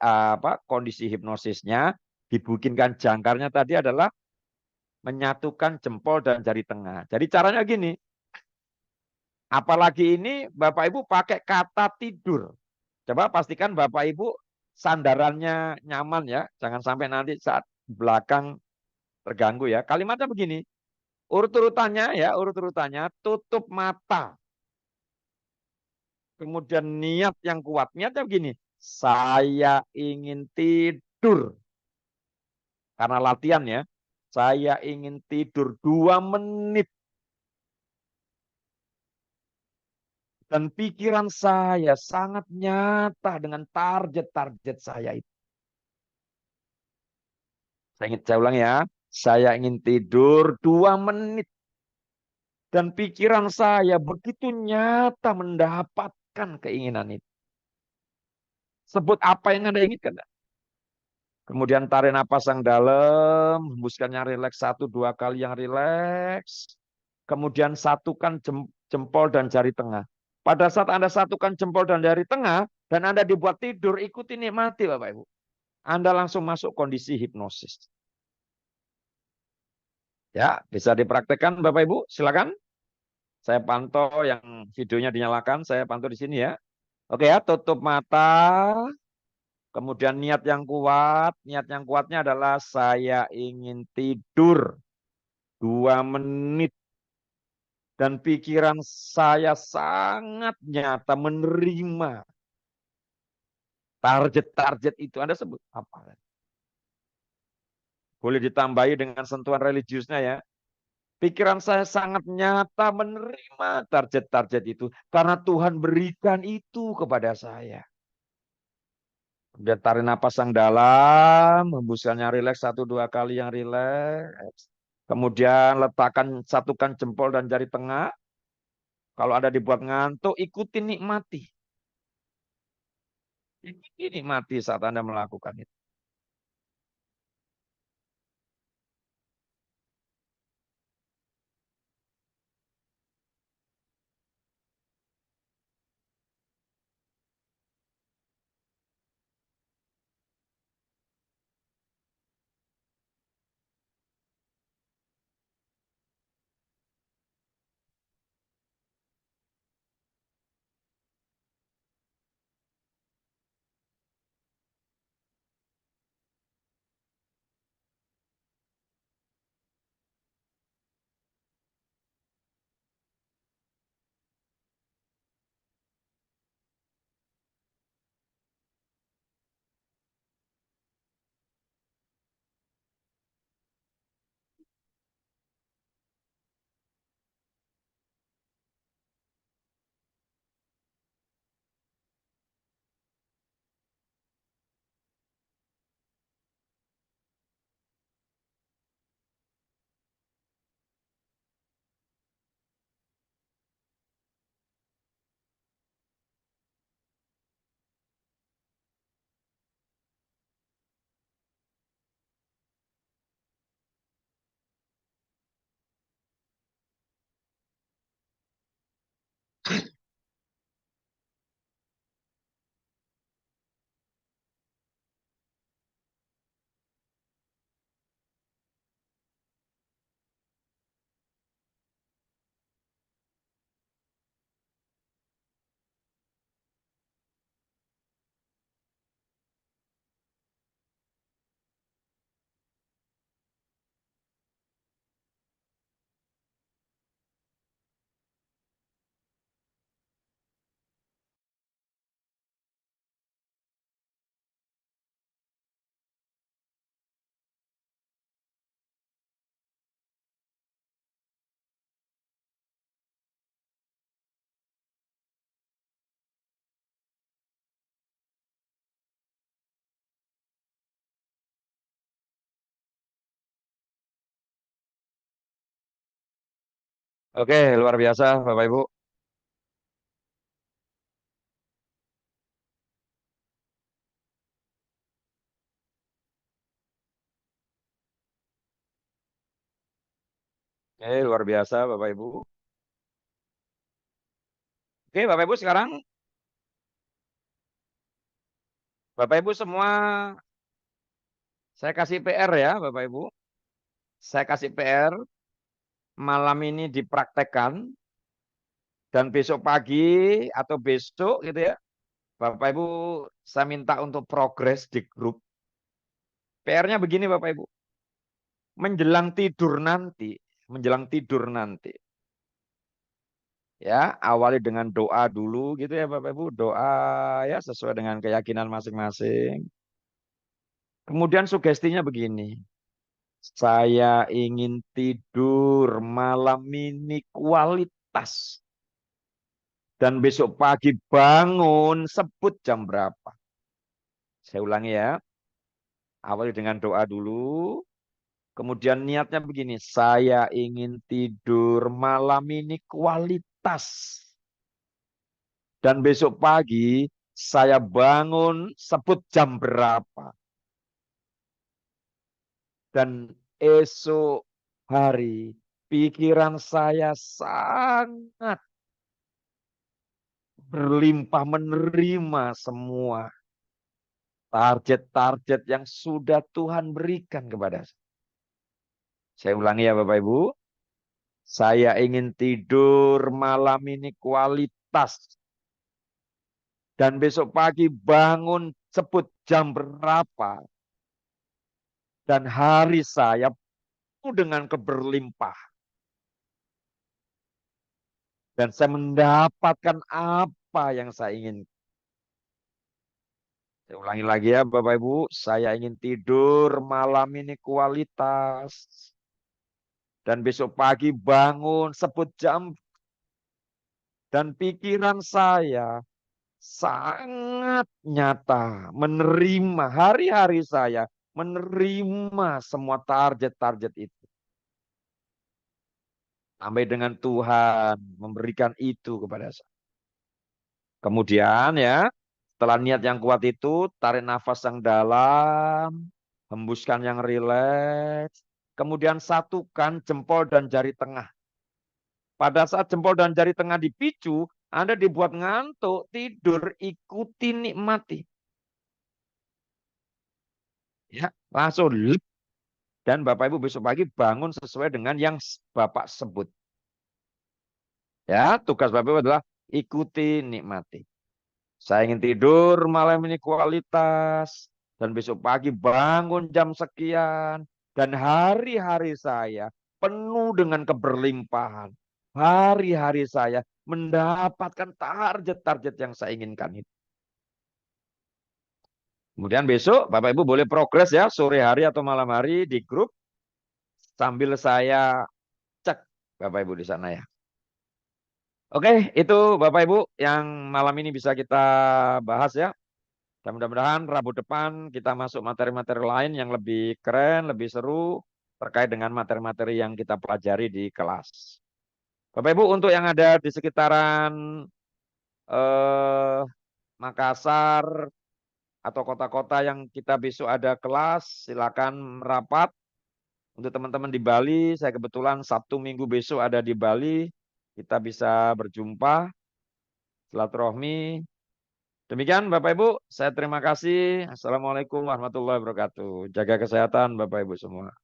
kondisi hipnosisnya dibikinkan jangkarnya tadi adalah menyatukan jempol dan jari tengah. Jadi caranya gini. Apalagi ini Bapak Ibu pakai kata tidur. Coba pastikan Bapak Ibu sandarannya nyaman ya. Jangan sampai nanti saat belakang terganggu ya. Kalimatnya begini. Urut-urutannya ya, urut-urutannya tutup mata. Kemudian niat yang kuat. Niatnya begini. Saya ingin tidur. Karena latihan ya. Saya ingin tidur 2 menit. Dan pikiran saya sangat nyata dengan target-target saya itu. Saya ulang ya. Saya ingin tidur 2 menit. Dan pikiran saya begitu nyata mendapatkan keinginan itu. Sebut apa yang Anda inginkan. Kemudian tarik napas yang dalam. Hembuskannya rileks 1-2 kali yang rileks. Kemudian satukan jempol dan jari tengah. Pada saat Anda satukan jempol dan jari tengah. Dan Anda dibuat tidur, ikuti nikmati Bapak Ibu. Anda langsung masuk kondisi hipnosis. Ya, bisa dipraktekkan Bapak Ibu, silakan. Saya pantau yang videonya dinyalakan, saya pantau di sini ya. Oke ya, tutup mata. Kemudian niat yang kuat. Niat yang kuatnya adalah saya ingin tidur 2 menit. Dan pikiran saya sangat nyata menerima target-target itu. Anda sebut apa? Boleh ditambahi dengan sentuhan religiusnya ya. Pikiran saya sangat nyata menerima target-target itu. Karena Tuhan berikan itu kepada saya. Kemudian tarik napas yang dalam. Hembuskannya rileks 1-2 kali yang rileks. Kemudian satukan jempol dan jari tengah. Kalau ada dibuat ngantuk, ikuti nikmati. Ikuti nikmati saat Anda melakukan itu. Oke, luar biasa Bapak Ibu. Oke, luar biasa Bapak Ibu. Oke, Bapak Ibu sekarang Bapak Ibu semua saya kasih PR ya Bapak Ibu. Saya kasih PR malam ini dipraktekkan dan besok pagi atau besok gitu ya. Bapak Ibu saya minta untuk progres di grup. PR-nya begini Bapak Ibu. Menjelang tidur nanti. Ya, awali dengan doa dulu gitu ya Bapak Ibu. Doa ya sesuai dengan keyakinan masing-masing. Kemudian sugestinya begini. Saya ingin tidur malam ini kualitas. Dan besok pagi bangun sebut jam berapa. Saya ulangi ya. Awali dengan doa dulu. Kemudian niatnya begini. Saya ingin tidur malam ini kualitas. Dan besok pagi saya bangun sebut jam berapa. Dan esok hari pikiran saya sangat berlimpah menerima semua target-target yang sudah Tuhan berikan kepada saya. Saya ulangi ya Bapak Ibu. Saya ingin tidur malam ini kualitas. Dan besok pagi bangun sebut jam berapa. Dan hari saya penuh dengan keberlimpahan. Dan saya mendapatkan apa yang saya ingin. Saya ulangi lagi ya Bapak Ibu. Saya ingin tidur malam ini kualitas. Dan besok pagi bangun sebut jam. Dan pikiran saya sangat nyata. Menerima hari-hari saya. Menerima semua target-target itu. Sampai dengan Tuhan memberikan itu kepada saya. Kemudian ya, setelah niat yang kuat itu, tarik nafas yang dalam, hembuskan yang rileks, kemudian satukan jempol dan jari tengah. Pada saat jempol dan jari tengah dipicu, Anda dibuat ngantuk, tidur, ikuti, nikmati. Ya, langsung lep. Dan Bapak Ibu besok pagi bangun sesuai dengan yang Bapak sebut. Ya, tugas Bapak Ibu adalah ikuti, nikmati. Saya ingin tidur malam ini kualitas. Dan besok pagi bangun jam sekian. Dan hari-hari saya penuh dengan keberlimpahan. Hari-hari saya mendapatkan target-target yang saya inginkan itu. Kemudian besok Bapak Ibu boleh progres ya. Sore hari atau malam hari di grup. Sambil saya cek Bapak Ibu di sana ya. Oke, itu Bapak Ibu yang malam ini bisa kita bahas ya. Dan mudah-mudahan Rabu depan kita masuk materi-materi lain yang lebih keren, lebih seru terkait dengan materi-materi yang kita pelajari di kelas. Bapak Ibu untuk yang ada di sekitaran Makassar atau kota-kota yang kita besok ada kelas, silakan merapat. Untuk teman-teman di Bali, saya kebetulan Sabtu Minggu besok ada di Bali. Kita bisa berjumpa, silaturahmi. Demikian Bapak Ibu, saya terima kasih. Assalamualaikum warahmatullahi wabarakatuh. Jaga kesehatan Bapak Ibu semua.